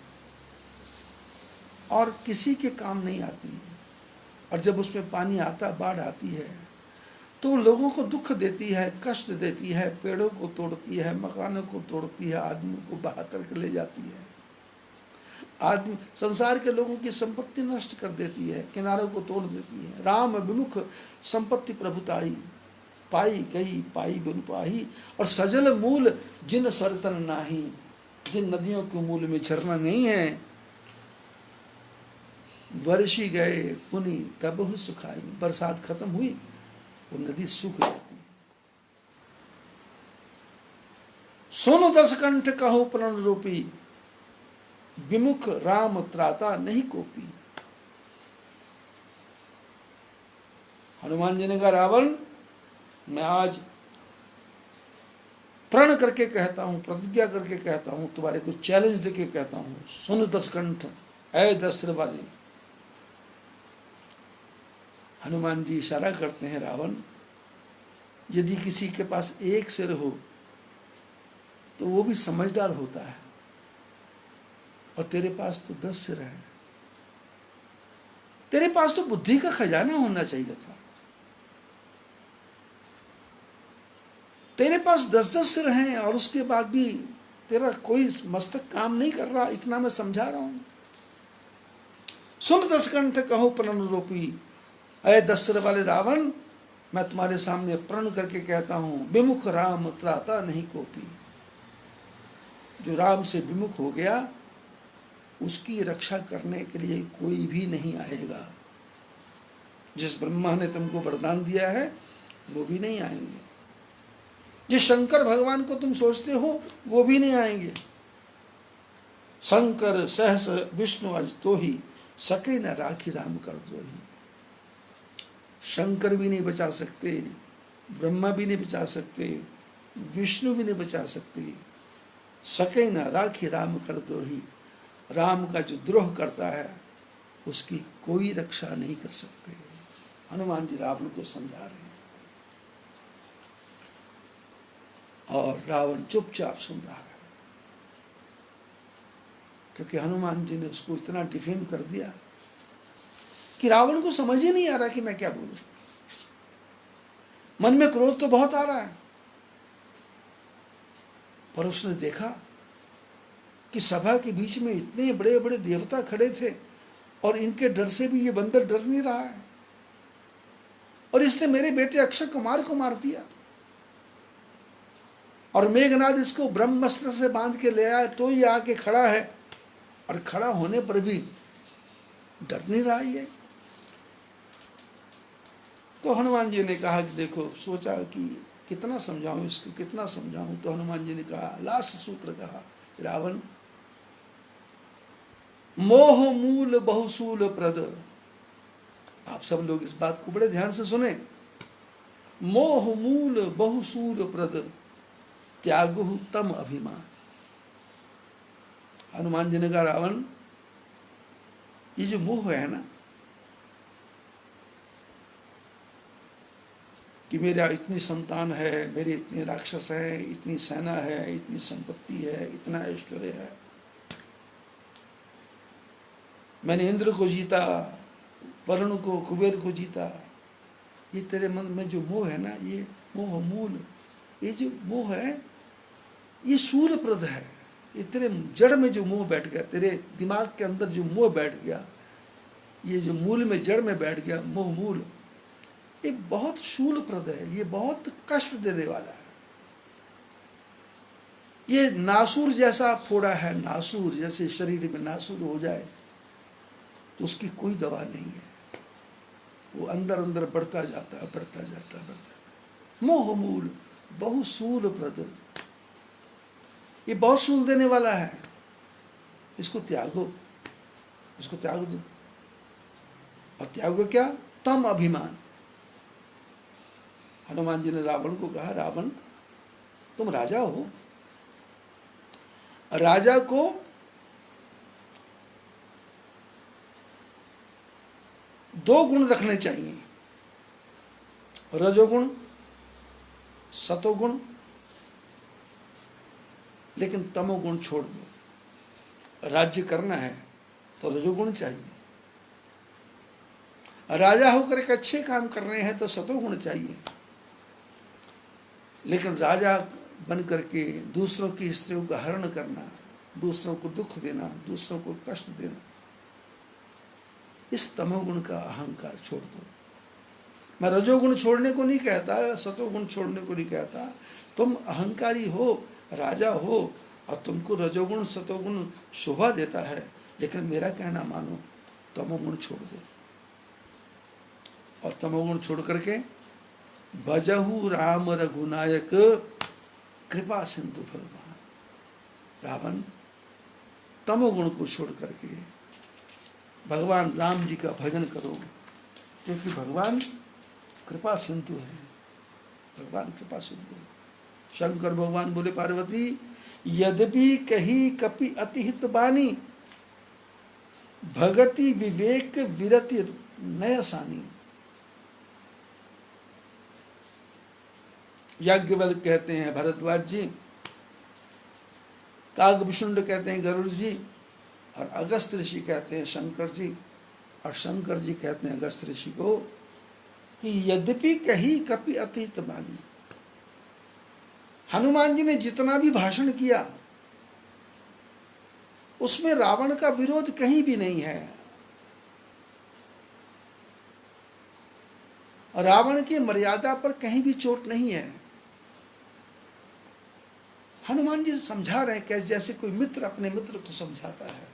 और किसी के काम नहीं आती। और जब उसमें पानी आता, बाढ़ आती है तो लोगों को दुख देती है, कष्ट देती है, पेड़ों को तोड़ती है, मकानों को तोड़ती है, आदमी को बहा करके ले जाती है, आदमी संसार के लोगों की संपत्ति नष्ट कर देती है, किनारों को तोड़ देती है। राम विमुख संपत्ति प्रभुताई, पाई गई पाई बिन पाई। और सजल मूल जिन सरतन नाही, जिन नदियों के मूल में झरना नहीं है, वर्षी गए पुनि तब सुखाई, बरसात खत्म हुई वो नदी सूख जाती है। सुनो दस कंठ कहो प्रण रूपी, विमुख राम त्राता नहीं कोपी। हनुमान जी ने कहा, रावण, मैं आज प्रण करके कहता हूं, प्रतिज्ञा करके कहता हूं, तुम्हारे को चैलेंज देके कहता हूं, सुन दस कंठ, ऐ दस सिर वाले। हनुमान जी इशारा करते हैं, रावण, यदि किसी के पास एक सिर हो तो वो भी समझदार होता है, और तेरे पास तो 10 सिर है। तेरे पास तो बुद्धि का खजाना होना चाहिए था। तेरे पास 10-10 सिर हैं और उसके बाद भी तेरा कोई मस्तक काम नहीं कर रहा। इतना मैं समझा रहा हूं। सुन 10 कंठ कहो प्रण रूपी, अय 10 सिर वाले रावण, मैं तुम्हारे सामने प्रण करके कहता हूं, विमुख राम त्राता नहीं कोपी। जो राम से विमुख हो गया उसकी रक्षा करने के लिए कोई भी नहीं आएगा। जिस ब्रह्मा ने तुमको वरदान दिया है वो भी नहीं आएंगे। जिस शंकर भगवान को तुम सोचते हो वो भी नहीं आएंगे। शंकर सहस विष्णु अज तो ही, सके न राखी राम कर दो ही। शंकर भी नहीं बचा सकते, ब्रह्मा भी नहीं बचा सकते, विष्णु भी नहीं बचा सकते। सके न राखी राम कर दो ही। राम का जो द्रोह करता है उसकी कोई रक्षा नहीं कर सकते। हनुमान जी रावण को समझा रहे हैं और रावण चुपचाप सुन रहा है, क्योंकि हनुमान जी ने उसको इतना डिफेम कर दिया कि रावण को समझ ही नहीं आ रहा कि मैं क्या बोलूं। मन में क्रोध तो बहुत आ रहा है, पर उसने देखा कि सभा के बीच में इतने बड़े बड़े देवता खड़े थे और इनके डर से भी ये बंदर डर नहीं रहा है, और इसने मेरे बेटे अक्षय कुमार को मार दिया, और मेघनाद इसको ब्रह्मास्त्र से बांध के ले आया तो ये आके खड़ा है, और खड़ा होने पर भी डर नहीं रहा ये। तो हनुमान जी ने कहा कि देखो, सोचा कि कितना समझाऊं इसको, कितना समझाऊं। तो हनुमान जी ने कहा, लास्ट सूत्र कहा, रावण मोह मूल बहुसूल प्रद। आप सब लोग इस बात को बड़े ध्यान से सुने। मोह मूल बहुसूल प्रद, त्यागु तम अभिमान। हनुमान जी ने कहा, रावण ये जो मोह है ना, कि मेरा इतनी संतान है, मेरे इतने राक्षस हैं, इतनी सेना है, इतनी संपत्ति है, इतना ऐश्वर्य है, मैंने इंद्र को जीता, वरुण को, कुबेर को जीता। ये तेरे मन में जो मोह है ना, ये मोह मूल, ये जो मोह है ये शूलप्रद है। ये तेरे जड़ में जो मोह बैठ गया, तेरे दिमाग के अंदर जो मोह बैठ गया, ये जो मूल में, जड़ में बैठ गया मोह मूल, ये बहुत शूलप्रद है, ये बहुत कष्ट देने वाला है। ये नासूर जैसा फोड़ा है, नासूर जैसे शरीर में नासूर हो जाए तो उसकी कोई दवा नहीं है, वो अंदर अंदर बढ़ता जाता है, बढ़ता जाता है, बढ़ता जाता। मोह मूल बहुसूल प्रद, ये बहुत सूल देने वाला है, इसको त्यागो, इसको त्याग दो। और त्यागो क्या? तम अभिमान। हनुमान जी ने रावण को कहा, रावण तुम राजा हो, राजा को दो गुण रखने चाहिए, रजोगुण, सतोगुण, लेकिन तमोगुण छोड़ दो। राज्य करना है तो रजोगुण चाहिए, राजा होकर एक अच्छे काम कर रहे हैं तो सतोगुण चाहिए, लेकिन राजा बन करके दूसरों की स्त्रियों का हरण करना, दूसरों को दुख देना, दूसरों को कष्ट देना, इस तमोगुण का अहंकार छोड़ दो। मैं रजोगुण छोड़ने को नहीं कहता, सतोगुण छोड़ने को नहीं कहता। तुम अहंकारी हो, राजा हो, और तुमको रजोगुण सतोगुण शोभा देता है, लेकिन मेरा कहना मानो, तमोगुण छोड़ दो। और तमोगुण छोड़ करके भजहु राम रघुनायक कृपा सिंधु भगवान। रावण तमोगुण को छोड़ करके भगवान राम जी का भजन करो, क्योंकि भगवान कृपा सिंधु है, भगवान कृपा सिंधु है। शंकर भगवान बोले, पार्वती यद्यपि कही कपि अतिहित बानी, भगति विवेक विरति नयसानी। याज्ञवल्क्य कहते हैं भरद्वाज जी, कागभूषुंड कहते हैं गरुड़ जी, और अगस्त ऋषि कहते हैं शंकर जी, और शंकर जी कहते हैं अगस्त्य ऋषि को कि यद्यपि कही कपि अतिहित बानी, हनुमान जी ने जितना भी भाषण किया उसमें रावण का विरोध कहीं भी नहीं है। रावण की मर्यादा पर कहीं भी चोट नहीं है। हनुमान जी समझा रहे हैं कैसे, जैसे कोई मित्र अपने मित्र को समझाता है,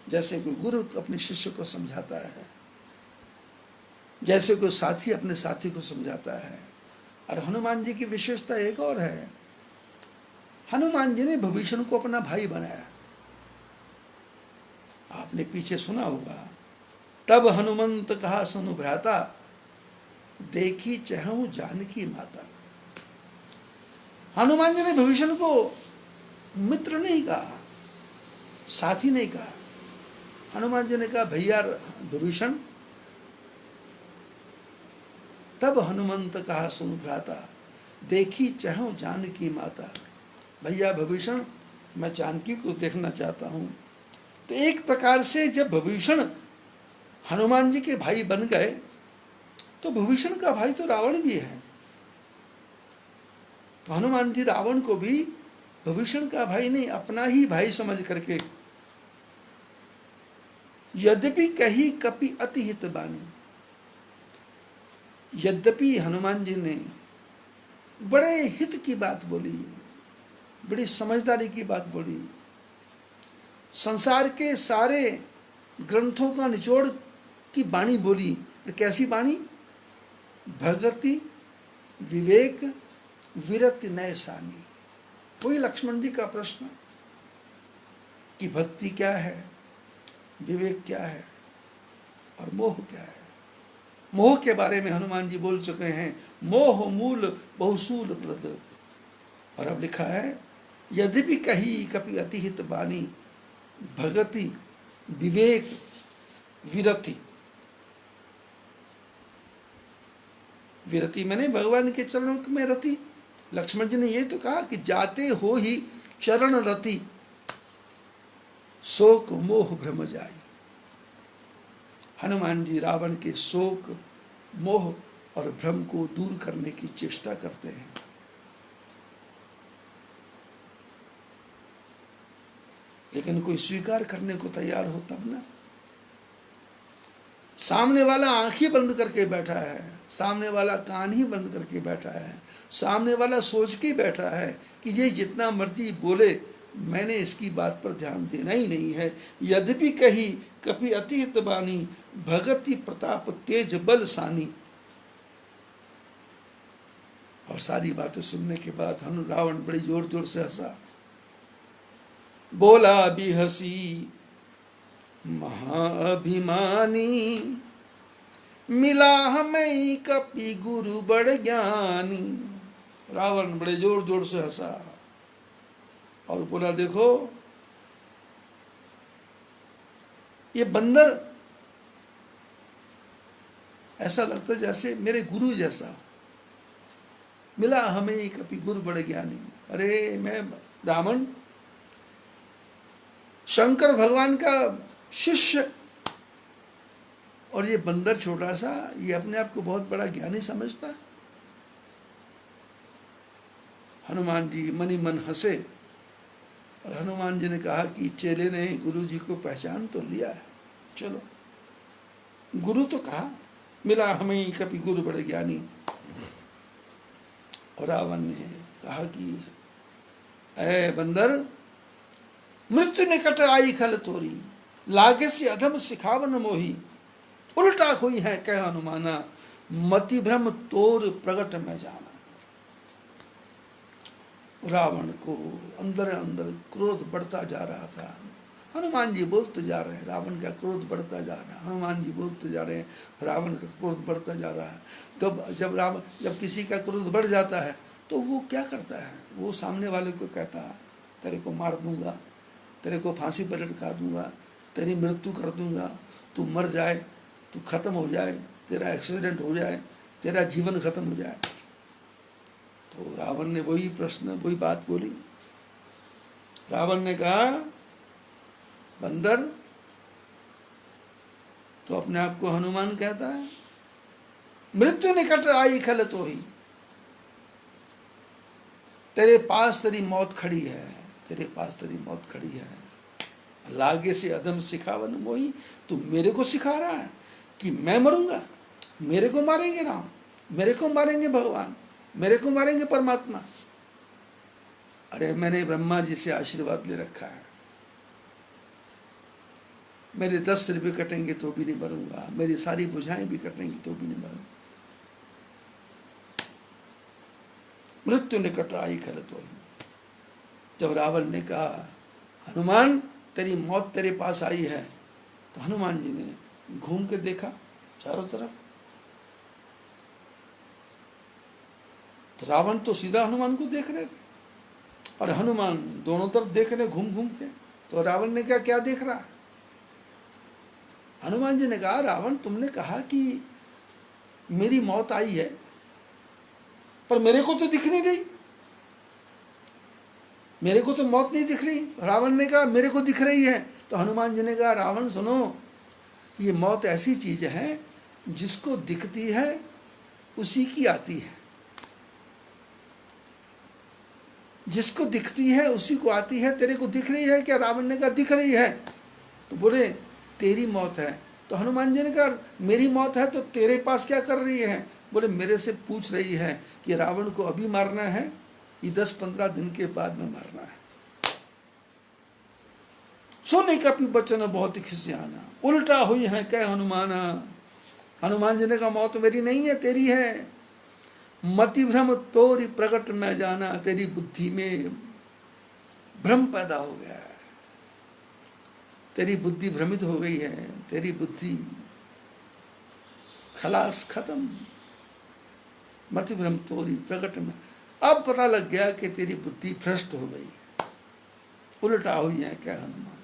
जैसे कोई गुरु अपने शिष्य को समझाता है, जैसे कोई साथी अपने साथी को समझाता है। और हनुमान जी की विशेषता एक और है, हनुमान जी ने विभीषण को अपना भाई बनाया। आपने पीछे सुना होगा, तब हनुमंत कहा सुनु भ्राता, देखी चहूं जानकी माता। हनुमान जी ने विभीषण को मित्र नहीं कहा, साथी नहीं कहा। हनुमान जी ने कहा भैया विभीषण। तब हनुमंत कहा सुन भ्राता, देखी चहूं जानकी माता। भैया विभीषण, मैं जानकी को देखना चाहता हूं। तो एक प्रकार से जब विभीषण हनुमान जी के भाई बन गए तो विभीषण का भाई तो रावण भी है। तो हनुमान जी रावण को भी विभीषण का भाई नहीं, अपना ही भाई समझ करके यद्यपि कही कपि अति हित बानी, यद्यपि हनुमान जी ने बड़े हित की बात बोली, बड़ी समझदारी की बात बोली, संसार के सारे ग्रंथों का निचोड़ की वाणी बोली। कैसी वाणी? भगति विवेक विरति नय सानी। वही लक्ष्मण जी का प्रश्न कि भक्ति क्या है, विवेक क्या है और मोह क्या है। मोह के बारे में हनुमान जी बोल चुके हैं, मोह मूल बहुसूल प्रद। और अब लिखा है यद्यपि कही कपि अतिहित बानी, भगति विवेक विरति। विरति मैंने भगवान के चरणों में रति। लक्ष्मण जी ने ये तो कहा कि जाते हो ही चरण रति, शोक मोह भ्रम जाई। हनुमान जी रावण के शोक मोह और भ्रम को दूर करने की चेष्टा करते हैं। लेकिन कोई स्वीकार करने को तैयार हो तब ना। सामने वाला आंखें बंद करके बैठा है, सामने वाला कान ही बंद करके बैठा है, सामने वाला सोच के बैठा है कि ये जितना मर्जी बोले मैंने इसकी बात पर ध्यान देना ही नहीं है। यद्यपि कही कपि अतिहित बानी, भगति प्रताप तेज बल सानी। और सारी बातें सुनने के बाद रावण बड़ी जोर जोर से हंसा, बोला भी हंसी महाअभिमानी, मिला हमें कपि गुरु बड़ ज्ञानी। रावण बड़े जोर जोर से हंसा और बोला देखो ये बंदर ऐसा लगता जैसे मेरे गुरु जैसा। मिला हमें कपि गुरु बड़ ज्ञानी। अरे मैं रावण शंकर भगवान का शिष्य और ये बंदर छोटा सा, ये अपने आप को बहुत बड़ा ज्ञानी समझता है। हनुमान जी मनी मन हंसे और हनुमान जी ने कहा कि चेले ने गुरु जी को पहचान तो लिया है, चलो। गुरु तो कहा, मिला हमें कभी गुरु बड़े ज्ञानी। और रावण ने कहा कि ऐ बंदर, मृत्यु निकट आई खल तोरी, लागे से अधम सिखावन मोही। उल्टा हुई है कह हनुमाना, मति भ्रम तोर प्रगट में जाना। रावण को अंदर अंदर क्रोध बढ़ता जा रहा था। हनुमान जी बोलते जा रहे हैं, रावण का क्रोध बढ़ता जा रहा है। हनुमान जी बोलते जा रहे हैं, रावण का क्रोध बढ़ता जा रहा है। तब जब किसी का क्रोध बढ़ जाता है तो वो क्या करता है, वो सामने वाले को कहता है तेरे को मार दूंगा, तेरे को फांसी पर लटका दूंगा, तेरी मृत्यु कर दूंगा, तू मर जाए, तू खत्म हो जाए, तेरा एक्सीडेंट हो जाए, तेरा जीवन खत्म हो जाए। तो रावण ने वही प्रश्न, वही बात बोली। रावण ने कहा बंदर, तो अपने आप को हनुमान कहता है। मृत्यु निकट आई खल तो ही, तेरे पास तेरी मौत खड़ी है, तेरे पास तेरी मौत खड़ी है। लागे से अधम सिखावन मोही, तू मेरे को सिखा रहा है कि मैं मरूंगा, मेरे को मारेंगे राम, मेरे को मारेंगे भगवान, मेरे को मारेंगे परमात्मा। अरे मैंने ब्रह्मा जी से आशीर्वाद ले रखा है, मेरे 10 सिर भी कटेंगे तो भी नहीं मरूंगा, मेरी सारी भुजाएं भी कटेंगी तो भी नहीं मरूंगा। मृत्यु निकट आई खल तो ही। जब रावण ने कहा हनुमान तेरी मौत तेरे पास आई है, तो हनुमान जी ने घूम के देखा चारों तरफ, तो रावण तो सीधा हनुमान को देख रहे थे और हनुमान दोनों तरफ देख रहे घूम घूम के। तो रावण ने कहा क्या देख रहा? हनुमान जी ने कहा रावण तुमने कहा कि मेरी मौत आई है, पर मेरे को तो दिख नहीं रही, मेरे को तो मौत नहीं दिख रही। रावण ने कहा मेरे को दिख रही है। तो हनुमान जी ने कहा रावण सुनो, ये मौत ऐसी चीज है जिसको दिखती है उसी की आती है, जिसको दिखती है उसी को आती है। तेरे को दिख रही है क्या? रावण ने कहा दिख रही है। तो बोले तेरी मौत है। तो हनुमान जी ने कहा मेरी मौत है तो तेरे पास क्या कर रही है? बोले मेरे से पूछ रही है कि रावण को अभी मारना है ये 10-15 दिन के बाद में मारना है। सोने का भी बचन बहुत खिसियाना, उल्टा हुई है कह हनुमाना। हनुमान जी ने कहा मौत मेरी नहीं है तेरी है। मति भ्रम तोरी प्रकट में जाना, तेरी बुद्धि में भ्रम पैदा हो गया है, तेरी बुद्धि भ्रमित हो गई है, तेरी बुद्धि खलास खत्म। मति भ्रम तोरी प्रकट में, अब पता लग गया कि तेरी बुद्धि भ्रष्ट हो गई, उल्टा हुई है क्या हनुमान।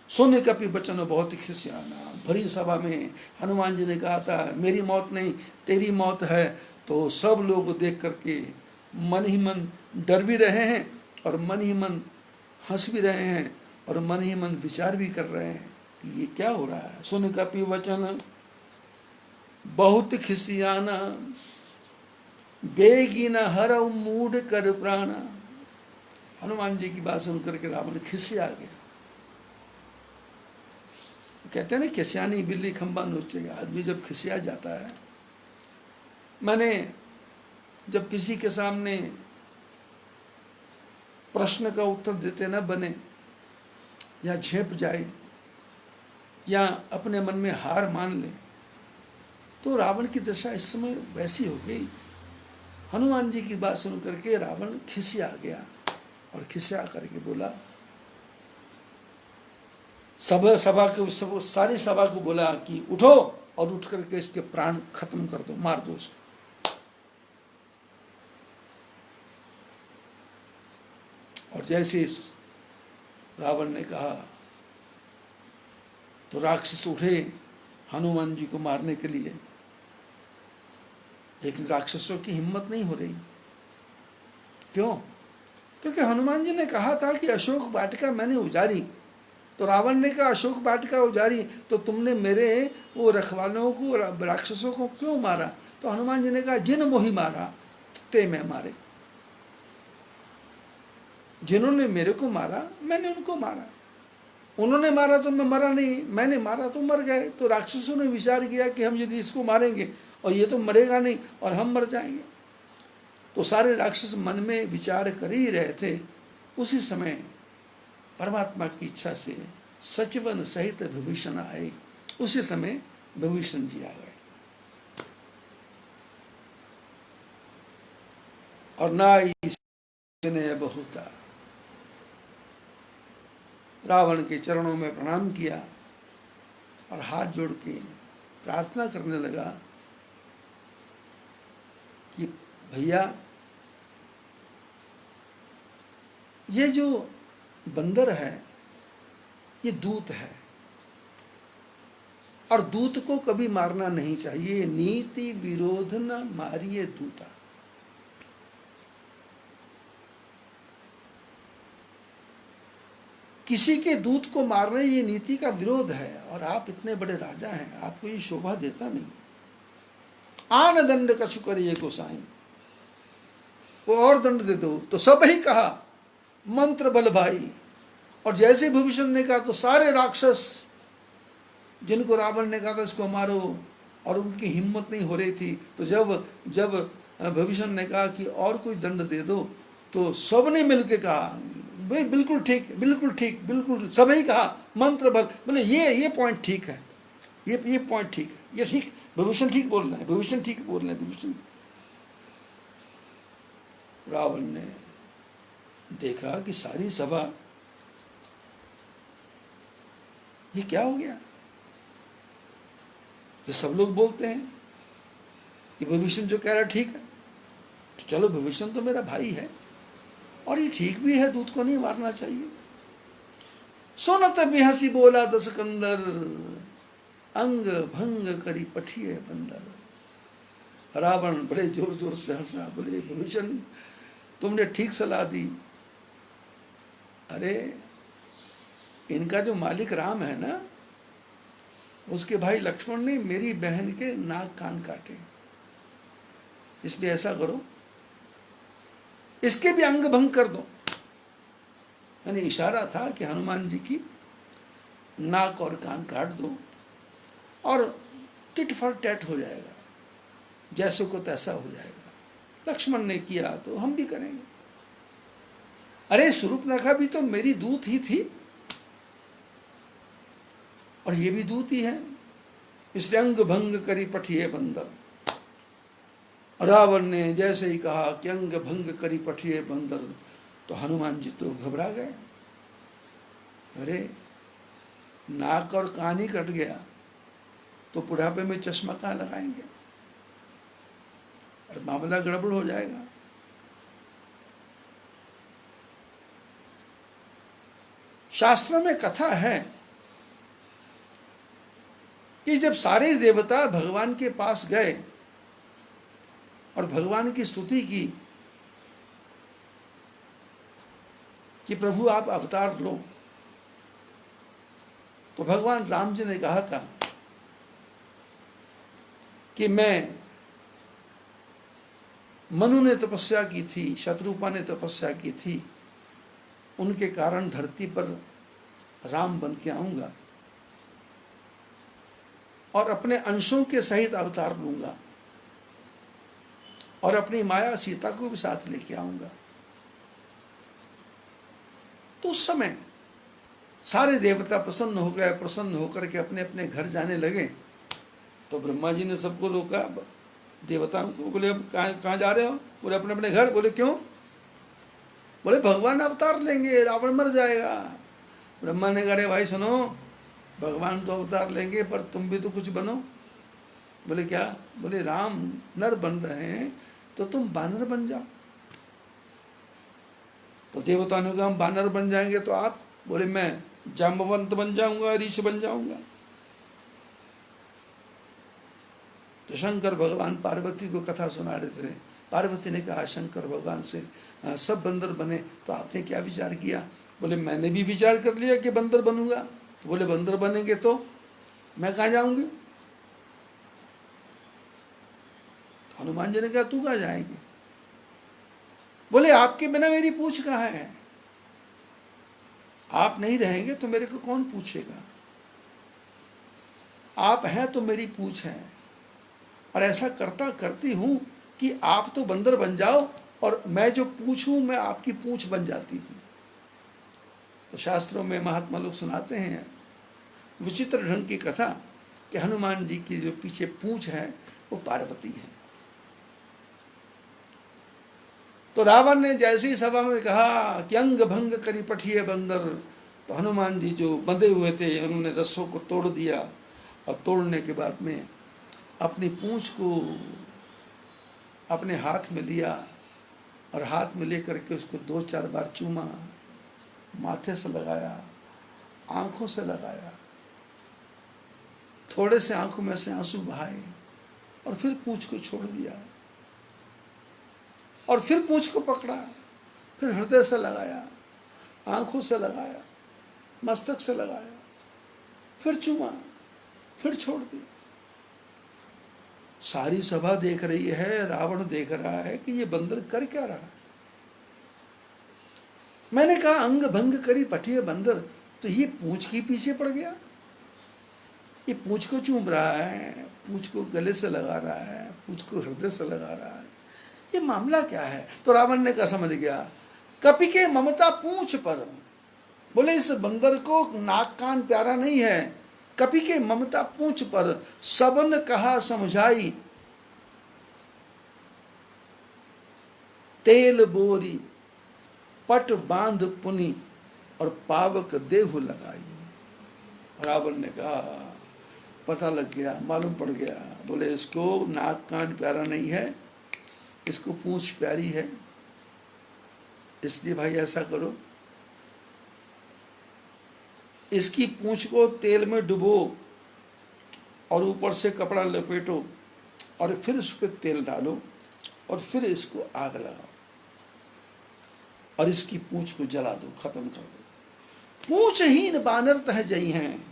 सोने का भी बचन बहुत खिसियाना। भरी सभा में हनुमान जी ने कहा था मेरी मौत नहीं तेरी मौत है। तो सब लोग देख करके मन ही मन डर भी रहे हैं और मन ही मन हंस भी रहे हैं और मन ही मन विचार भी कर रहे हैं कि ये क्या हो रहा है। सोने का भी वचन बहुत खिसियाना, बेगी न हर मूड कर प्राणा। हनुमान जी की बात सुन करके रावण खिसिया गया। कहते हैं ना खिसियानी बिल्ली खंबा नोचेगा। आदमी जब खिसिया जाता है, मैंने जब किसी के सामने प्रश्न का उत्तर देते न बने या झेप जाए या अपने मन में हार मान ले, तो रावण की दशा इस समय वैसी हो गई। हनुमान जी की बात सुन करके रावण खिसिया गया और खिसिया करके बोला, सारी सभा को बोला कि उठो और उठ करके इसके प्राण खत्म कर दो, मार दो इसको। और जैसे रावण ने कहा तो राक्षस उठे हनुमान जी को मारने के लिए, लेकिन राक्षसों की हिम्मत नहीं हो रही। क्यों? क्योंकि हनुमान जी ने कहा था कि अशोक वाटिका मैंने उजारी। तो रावण ने कहा अशोक वाटिका उजारी तो तुमने मेरे वो रखवालों को राक्षसों को क्यों मारा? तो हनुमान जी ने कहा जिन मोही मारा ते मैं मारे। जिन्होंने मेरे को मारा मैंने उनको मारा, उन्होंने मारा तो मैं मरा नहीं, मैंने मारा तो मर गए। तो राक्षसों ने विचार किया कि हम यदि इसको मारेंगे और ये तो मरेगा नहीं और हम मर जाएंगे। तो सारे राक्षस मन में विचार कर ही रहे थे। उसी समय परमात्मा की इच्छा से सचिवन सहित विभीषण आए। उसी समय विभीषण जी आ गए और नाई ने बहुता रावण के चरणों में प्रणाम किया और हाथ जोड़ के प्रार्थना करने लगा कि भैया ये जो बंदर है ये दूत है और दूत को कभी मारना नहीं चाहिए। नीति विरोध न मारिए दूता। किसी के दूत को मारना ये नीति का विरोध है, और आप इतने बड़े राजा हैं, आपको ये शोभा देता नहीं। आन दंड कछु करिए गोसाई, को और दंड दे दो। तो सब ही कहा मंत्र बल भाई, और जैसे विभीषण ने कहा तो सारे राक्षस जिनको रावण ने कहा था इसको मारो, और उनकी हिम्मत नहीं हो रही थी, तो जब विभीषण ने कहा कि और कोई दंड दे दो, तो सब ने मिलकर कहा भाई बिल्कुल ठीक, बिल्कुल ठीक, बिल्कुल, सभी कहा मंत्र बल। बोले ये पॉइंट ठीक है, ये पॉइंट ठीक है, ये ठीक, विभीषण ठीक बोल रहे हैं, विभीषण ठीक बोल रहे हैं, विभीषण। रावण ने देखा कि सारी सभा, ये क्या हो गया, ये सब लोग बोलते हैं कि विभीषण जो कह रहा है ठीक है, तो चलो विभीषण तो मेरा भाई है और ये ठीक भी है, दूत को नहीं मारना चाहिए। सुनत बिहसी बोला दस कंदर, अंग भंग करी पठिए बंदर। रावण बड़े जोर जोर से हंसा, बोले विभीषण तुमने ठीक सलाह दी। अरे इनका जो मालिक राम है ना, उसके भाई लक्ष्मण ने मेरी बहन के नाक कान काटे, इसलिए ऐसा करो इसके भी अंग भंग कर दो। यानी इशारा था कि हनुमान जी की नाक और कान काट दो और टिट फॉर टैट हो जाएगा, जैसे को तैसा हो जाएगा। लक्ष्मण ने किया तो हम भी करेंगे। अरे शूर्पणखा भी तो मेरी दूत ही थी और ये भी दूत ही है, इसलिए अंग भंग करी पठिए बंदर। रावण ने जैसे ही कहा कि अंग भंग करी पठिए बंदर, तो हनुमान जी तो घबरा गए। अरे नाक और कान ही कट गया तो बुढ़ापे में चश्मा कहाँ लगाएंगे, और मामला गड़बड़ हो जाएगा। शास्त्रों में कथा है कि जब सारे देवता भगवान के पास गए और भगवान की स्तुति की कि प्रभु आप अवतार लो, तो भगवान राम जी ने कहा था कि मैं, मनु ने तपस्या की थी, शत्रुपा ने तपस्या की थी, उनके कारण धरती पर राम बन के आऊंगा और अपने अंशों के सहित अवतार लूंगा और अपनी माया सीता को भी साथ लेके आऊंगा। तो उस समय सारे देवता प्रसन्न हो गए, प्रसन्न होकर के अपने अपने घर जाने लगे। तो ब्रह्मा जी ने सबको रोका, देवताओं को, बोले अब कहाँ जा रहे हो? बोले अपने अपने घर। बोले क्यों? बोले भगवान अवतार लेंगे, रावण मर जाएगा। ब्रह्मा ने कहा अरे भाई सुनो, भगवान तो अवतार लेंगे पर तुम भी तो कुछ बनो। बोले क्या? बोले राम नर बन रहे हैं तो तुम बानर बन जाओ। तो देवताओं ने कहा हम बानर बन जाएंगे तो आप? बोले मैं जाम्बवंत बन जाऊंगा, ऋषि बन जाऊंगा। तो शंकर भगवान पार्वती को कथा सुना रहे थे। पार्वती ने कहा शंकर भगवान से सब बंदर बने तो आपने क्या विचार किया? बोले मैंने भी विचार कर लिया कि बंदर बनूंगा। तो बोले बंदर बनेंगे तो मैं कहाँ जाऊंगी? तो हनुमान जी ने कहा तू कहाँ जाएंगे? बोले आपके बिना मेरी पूछ कहाँ है? आप नहीं रहेंगे तो मेरे को कौन पूछेगा? आप हैं तो मेरी पूछ है, और ऐसा करता करती हूं कि आप तो बंदर बन जाओ और मैं जो पूछूं मैं आपकी पूछ बन जाती हूं। तो शास्त्रों में महात्मा लोग सुनाते हैं विचित्र ढंग की कथा कि हनुमान जी की जो पीछे पूछ है वो पार्वती है। तो रावण ने जैसे ही सभा में कहा कि अंग भंग करी पठिए बंदर, तो हनुमान जी जो बंधे हुए थे उन्होंने रस्सों को तोड़ दिया, और तोड़ने के बाद में अपनी पूंछ को अपने हाथ में लिया और हाथ में लेकर के उसको 2-4 बार चूमा, माथे से लगाया, आंखों से लगाया, थोड़े से आंखों में से आंसू बहाए और फिर पूंछ को छोड़ दिया, और फिर पूंछ को पकड़ा, फिर हृदय से लगाया, आंखों से लगाया, मस्तक से लगाया, फिर चूमा, फिर छोड़ दी। सारी सभा देख रही है, रावण देख रहा है कि ये बंदर कर क्या रहा है। मैंने कहा अंग भंग करी पठिए बंदर, तो ये पूंछ के पीछे पड़ गया। ये पूंछ को चूम रहा है, पूंछ को गले से लगा रहा है, पूंछ को हृदय से लगा रहा है। ये मामला क्या है? तो रावण ने कहा समझ गया, कपि के ममता पूंछ पर। बोले इस बंदर को नाक कान प्यारा नहीं है, कपि के ममता पूंछ पर। सबन कहा समझाई, तेल बोरी पट बांध पुनि, और पावक देहु लगाई। रावण ने कहा पता लग गया, मालूम पड़ गया। बोले इसको नाक कान प्यारा नहीं है, इसको पूंछ प्यारी है, इसलिए भाई ऐसा करो, इसकी पूंछ को तेल में डुबो और ऊपर से कपड़ा लपेटो और फिर उस पर तेल डालो और फिर इसको आग लगाओ और इसकी पूंछ को जला दो, खत्म कर दो। पूंछहीन बानर तह जई हैं,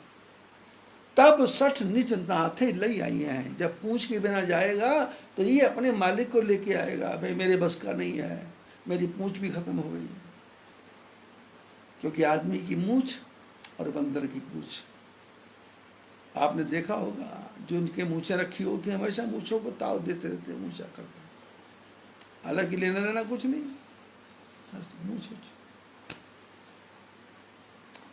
तब सठ निज नाथे लई आई हैं। जब पूंछ के बिना जाएगा तो ये अपने मालिक को लेके आएगा, भाई मेरे बस का नहीं है, मेरी पूंछ भी खत्म हो गई। क्योंकि आदमी की मूंछ और बंदर की पूंछ, आपने देखा होगा जो उनके मूंछें रखी होती हैं हमेशा मूंछों को ताव देते रहते हैं, मूंछा करते हैं, हालांकि लेना देना कुछ नहीं, बस मूंछ।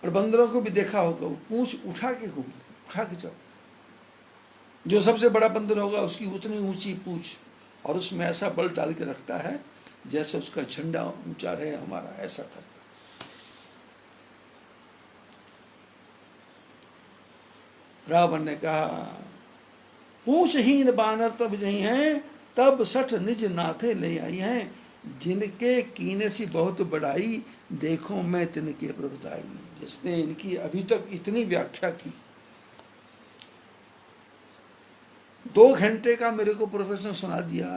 और बंदरों को भी देखा होगा वो पूंछ उठा के घूमते, उठा के चलते। जो सबसे बड़ा बंदर होगा उसकी उतनी ऊंची पूंछ और उसमें ऐसा बल डाल के रखता है जैसे उसका झंडा ऊंचा रहे हमारा, ऐसा करता है। रावण ने कहा पूंछहीन बानर तब जई हैं, तब सठ निज नाथे ले आई हैं। जिनके कीने सी बहुत बढ़ाई, देखो मैं तिनके प्रभुताई। जिसने इनकी अभी तक इतनी व्याख्या की, 2 घंटे का मेरे को प्रोफेसर सुना दिया,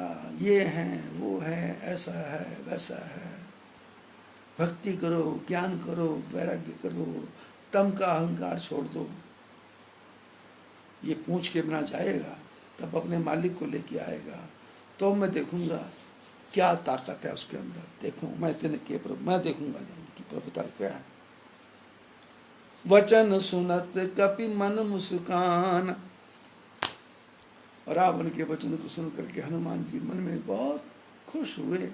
ये है वो है, ऐसा है वैसा है, भक्ति करो, ज्ञान करो, वैराग्य करो, तम का अहंकार छोड़ दो। ये पूछ के बिना जाएगा तब अपने मालिक को लेके आएगा, तो मैं देखूंगा क्या ताकत है उसके अंदर। देखूं मैं तिनके प्रभु, मैं देखूंगा उनकी प्रभुता क्या है। वचन सुनत कपि मन मुस्कान। रावण के वचन को सुन करके हनुमान जी मन में बहुत खुश हुए,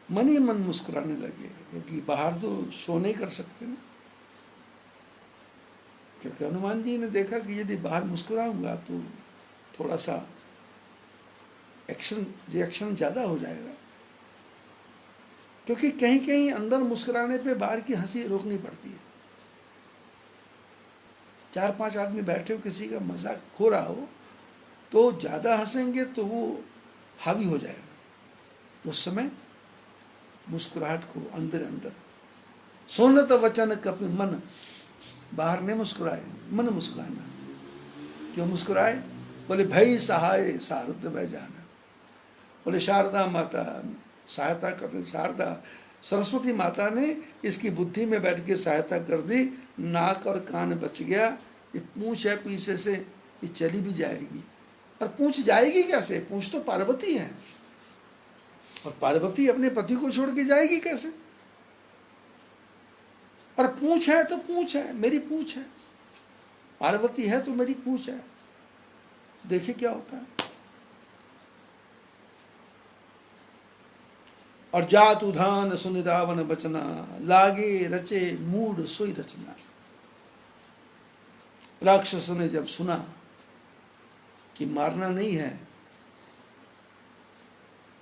मन ही मन मुस्कुराने लगे। क्योंकि बाहर तो शो नहीं कर सकते ना, क्योंकि हनुमान जी ने देखा कि यदि बाहर मुस्कुराऊंगा तो थोड़ा सा एक्शन रिएक्शन ज़्यादा हो जाएगा। क्योंकि कहीं कहीं अंदर मुस्कुराने पे बाहर की हंसी रोकनी पड़ती है। 4-5 आदमी बैठे हो, किसी का मजाक हो रहा हो तो ज़्यादा हंसेंगे तो वो हावी हो जाएगा। उस समय मुस्कुराहट को अंदर अंदर, सुनत वचन कपि मन, बाहर नहीं मुस्कुराए, मन मुस्कुराना। क्यों मुस्कुराए? बोले भई सहाय सारद बह जाना। बोले शारदा माता सहायता कर, शारदा सरस्वती माता ने इसकी बुद्धि में बैठ के सहायता कर दी। नाक और कान बच गया, ये पूंछ है पीछे से, ये चली भी जाएगी। और पूंछ जाएगी कैसे? पूंछ तो पार्वती है, और पार्वती अपने पति को छोड़ के जाएगी कैसे? और पूंछ है तो पूंछ है, मेरी पूंछ है, पार्वती है तो मेरी पूंछ है। देखिए क्या होता है। और जात उधान सुनि रावण बचना, लागे रचे मूड सोई रचना। राक्षस ने जब सुना कि मारना नहीं है,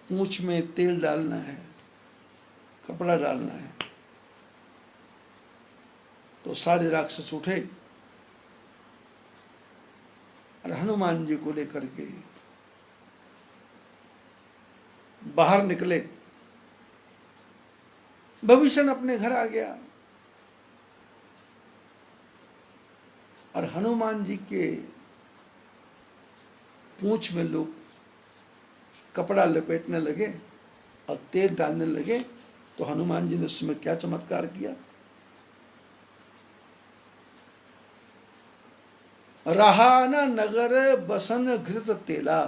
पूंछ में तेल डालना है, कपड़ा डालना है, तो सारे राक्षस उठे और हनुमान जी को लेकर के बाहर निकले। विभीषण अपने घर आ गया और हनुमान जी के पूंछ में लोग कपड़ा लपेटने लगे और तेल डालने लगे। तो हनुमान जी ने उसमें क्या चमत्कार किया, रहा न नगर बसन घृत तेला,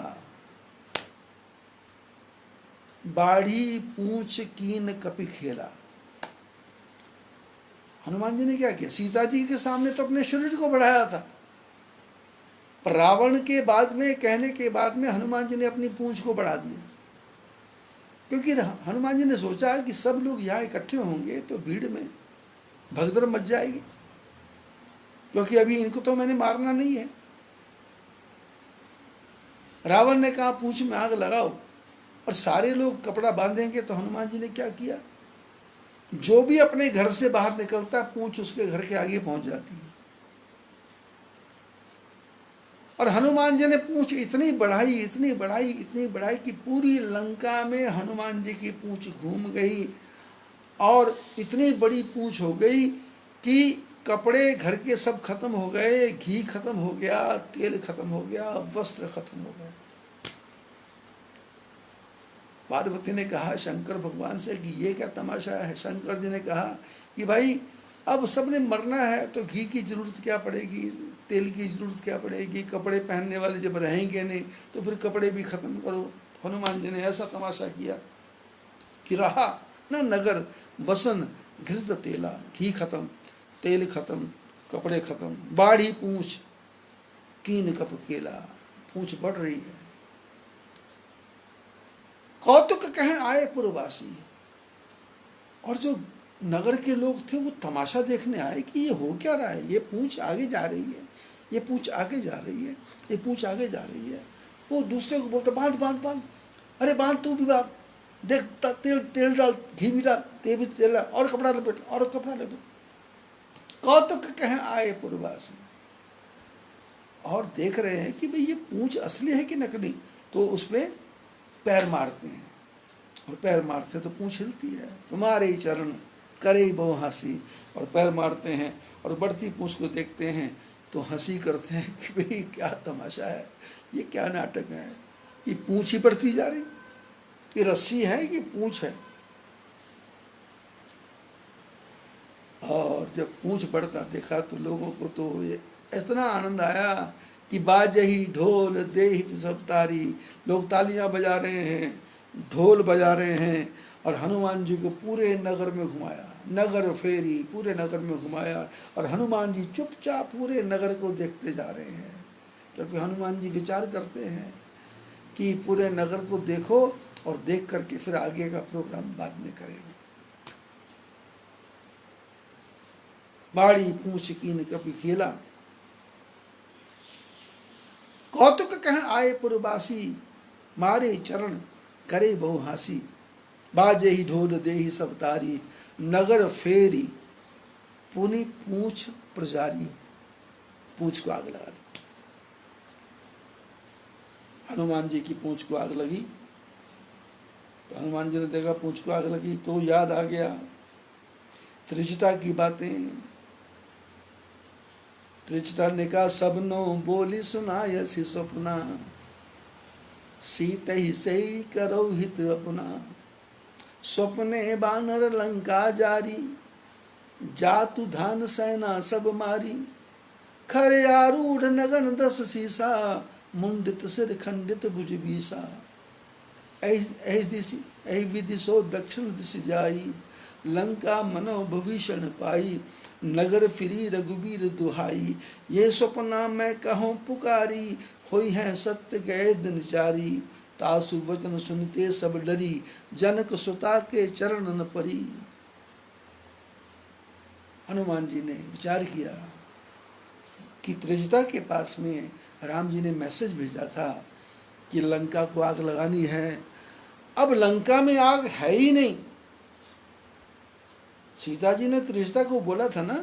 बाढ़ी पूछ कीन कपि खेला। हनुमान जी ने क्या किया? सीता जी के सामने तो अपने शरीर को बढ़ाया था, पर रावण के बाद में कहने के बाद में हनुमान जी ने अपनी पूंछ को बढ़ा दिया, क्योंकि हनुमान जी ने सोचा कि सब लोग यहाँ इकट्ठे होंगे तो भीड़ में भगदड़ मच जाएगी, क्योंकि अभी इनको तो मैंने मारना नहीं है। रावण ने कहा पूंछ में आग लगाओ, और सारे लोग कपड़ा बांधेंगे, तो हनुमान जी ने क्या किया? जो भी अपने घर से बाहर निकलता पूंछ उसके घर के आगे पहुंच जाती है। और हनुमान जी ने पूंछ इतनी बढ़ाई, इतनी बढ़ाई, इतनी बढ़ाई कि पूरी लंका में हनुमान जी की पूंछ घूम गई, और इतनी बड़ी पूंछ हो गई कि कपड़े घर के सब खत्म हो गए, घी खत्म हो गया, तेल खत्म हो गया, वस्त्र खत्म हो गए। पार्वती ने कहा शंकर भगवान से कि ये क्या तमाशा है? शंकर जी ने कहा कि भाई अब सबने मरना है तो घी की जरूरत क्या पड़ेगी, तेल की जरूरत क्या पड़ेगी, कपड़े पहनने वाले जब रहेंगे नहीं तो फिर कपड़े भी खत्म करो। हनुमान जी ने ऐसा तमाशा किया कि रहा न नगर वसन घृत तेला, घी खत्म, तेल खत्म, कपड़े खत्म, बाढ़ी पूंछ कीन कप केला, पूंछ बढ़ रही है। कौतुक कहें आए पुरवासी, और जो नगर के लोग थे वो तमाशा देखने आए कि ये हो क्या रहा है, ये पूंछ आगे जा रही है, ये पूंछ आगे जा रही है, ये पूंछ आगे जा रही है। वो दूसरे को बोलते बांध बांध बांध, अरे बांध तू भी बांध, देख तेल तेल डाल, घी भी डाल, तेल भी तेल डाल, और कपड़ा लपेट, और कपड़ा लपेट। कौतुक कहें आए पुरवासी, और देख रहे हैं कि भाई ये पूंछ असली है कि नकली, तो उसमें पैर मारते हैं, और पैर मारते हैं तो पूंछ हिलती है। तुम्हारे चरण करे बहु हंसी, और पैर मारते हैं और बढ़ती पूंछ को देखते हैं तो हंसी करते हैं कि भाई क्या तमाशा है, ये क्या नाटक है, ये पूंछ ही बढ़ती जा रही, ये रस्सी है कि पूंछ है। और जब पूंछ बढ़ता देखा तो लोगों को तो ये इतना आनंद आया कि बाजही ढोल देहि सब तारी, लोग तालियां बजा रहे हैं, ढोल बजा रहे हैं, और हनुमान जी को पूरे नगर में घुमाया, नगर फेरी पूरे नगर में घुमाया, और हनुमान जी चुपचाप पूरे नगर को देखते जा रहे हैं, क्योंकि हनुमान जी विचार करते हैं कि पूरे नगर को देखो और देख करके फिर आगे का प्रोग्राम बाद में करेंगे। बाड़ी पूछ कीन कपि खेला, कौतुक कहें आए पुरवासी, मारे चरण करे बहु हासी, बाजे ही ढोल दे ही सब तारी, नगर फेरी पुनि पूछ प्रजारी, पूछ को आग लगा दी। हनुमान जी की पूछ को आग लगी, तो हनुमान जी ने देखा पूछ को आग लगी तो याद आ गया त्रिजटा की बातें। त्रिजटा ने कहा सबनो बोली सुनायसी स्वप्ना, सीत ही सही करो हित अपना, स्वप्ने बानर लंका जारी, जातु धान सेना सब मारी, खरे आरूढ़ नगन दस सीसा, मुंडित सिर खंडित भुज बीसा, ऐ विदिशो दक्षिण दिश जाई, लंका मनो भविषण पाई, नगर फिरी रघुबीर दुहाई, ये सपना मैं कहूँ पुकारी, होई है सत्य गए दिन चारी, तासु वचन सुनते सब डरी, जनक सुता के चरण न परी। हनुमान जी ने विचार किया कि त्रिजटा के पास में राम जी ने मैसेज भेजा था कि लंका को आग लगानी है। अब लंका में आग है ही नहीं। सीता जी ने त्रिजटा को बोला था ना,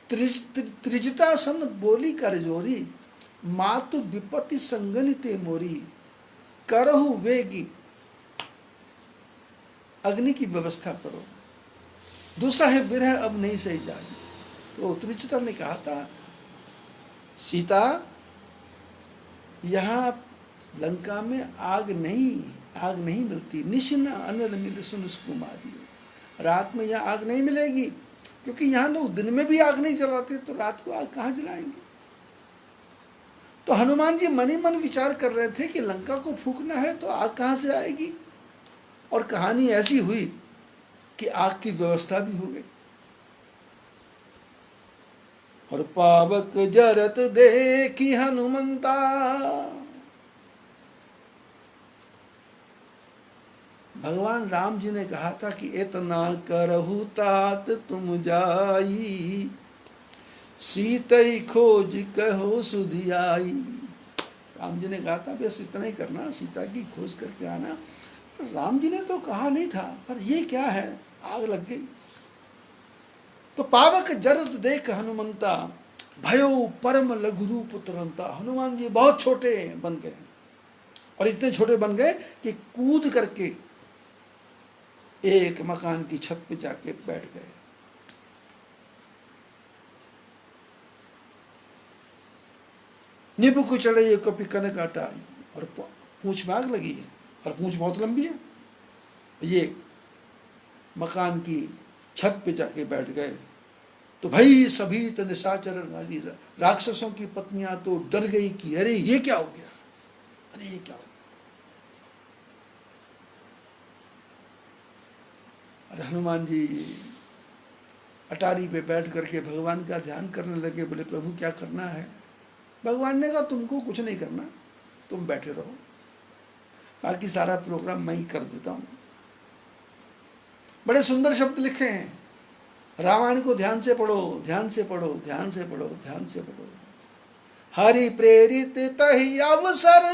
त्रिजटा सन बोली कर जोरी, मातु विपत्ति संगनिते मोरी, करहु वेगी अग्नि की व्यवस्था करो, दुसह विरह अब नहीं सही जाए। तो त्रिजटा ने कहा था सीता यहाँ लंका में आग नहीं मिलती, निशिना अनल मिल सुन कुमारी, रात में यहाँ आग नहीं मिलेगी, क्योंकि यहाँ लोग दिन में भी आग नहीं जलाते तो रात को आग कहाँ जलाएंगे। तो हनुमान जी मन ही मन विचार कर रहे थे कि लंका को फूकना है तो आग कहाँ से आएगी। और कहानी ऐसी हुई कि आग की व्यवस्था भी हो गई। और पावक जरत देखी हनुमंता, भगवान राम जी ने कहा था कि इतना करहु तात तुम जाई, सीतई खोज कहो सुधियाई। राम जी ने कहा था बस इतना ही करना, सीता की खोज करके आना। राम जी ने तो कहा नहीं था, पर ये क्या है, आग लग गई। तो पावक जरत देख हनुमंता, भयो परम लघु रूप तुरंता। हनुमान जी बहुत छोटे बन गए, और इतने छोटे बन गए कि कूद करके एक मकान की छत पे जाके बैठ गए। निब को चढ़े ये कपि कनक अटारी, और पूंछ में आग लगी है, और पूंछ बहुत लंबी है। ये मकान की छत पे जाके बैठ गए। तो भाई सभी तो निशाचर नारी, राक्षसों की पत्नियां तो डर गई कि अरे ये क्या हो गया, अरे ये क्या हो गया। और हनुमान जी अटारी पे बैठ करके भगवान का ध्यान करने लगे। बोले प्रभु क्या करना है। भगवान ने कहा तुमको कुछ नहीं करना, तुम बैठे रहो, बाकी सारा प्रोग्राम मैं ही कर देता हूं। बड़े सुंदर शब्द लिखे हैं, रामायण को ध्यान से पढ़ो, ध्यान से पढ़ो, ध्यान से पढ़ो, ध्यान से पढ़ो। हरि प्रेरित तहि अवसर,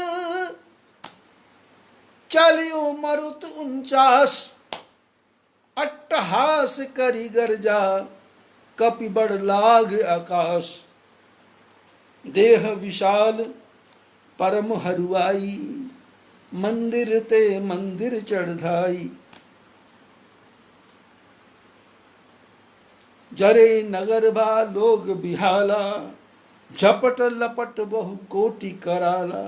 चलियो मरुत 49, अट्टहास करी गर्जा, कपि बड़ लाग आकाश। देह विशाल परम हरुआई, मंदिर ते मंदिर चढ़ाई। जरे नगर बा लोग बिहाला, झपट लपट बहु कोटि कराला।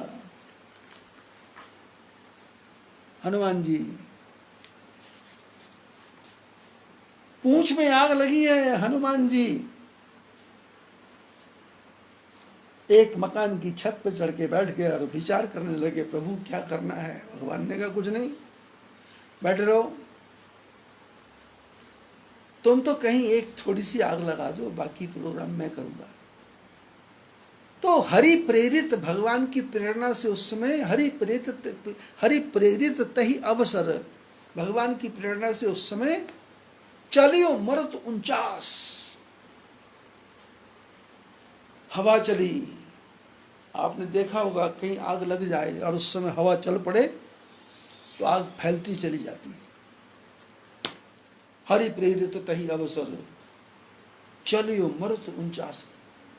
हनुमान जी पूंछ में आग लगी है। हनुमान जी एक मकान की छत पर चढ़ के बैठ गए और विचार करने लगे प्रभु क्या करना है। भगवान ने कहा कुछ नहीं, बैठे रहो, तुम तो कहीं एक थोड़ी सी आग लगा दो, बाकी प्रोग्राम मैं करूंगा। तो हरि प्रेरित, भगवान की प्रेरणा से उस समय हरि प्रेरित तही अवसर, भगवान की प्रेरणा से उस समय चलियो मरुत 49, हवा चली। आपने देखा होगा कहीं आग लग जाए और उस समय हवा चल पड़े तो आग फैलती चली जाती है। हरि प्रेरित तही अवसर, चलियो मरुत 49,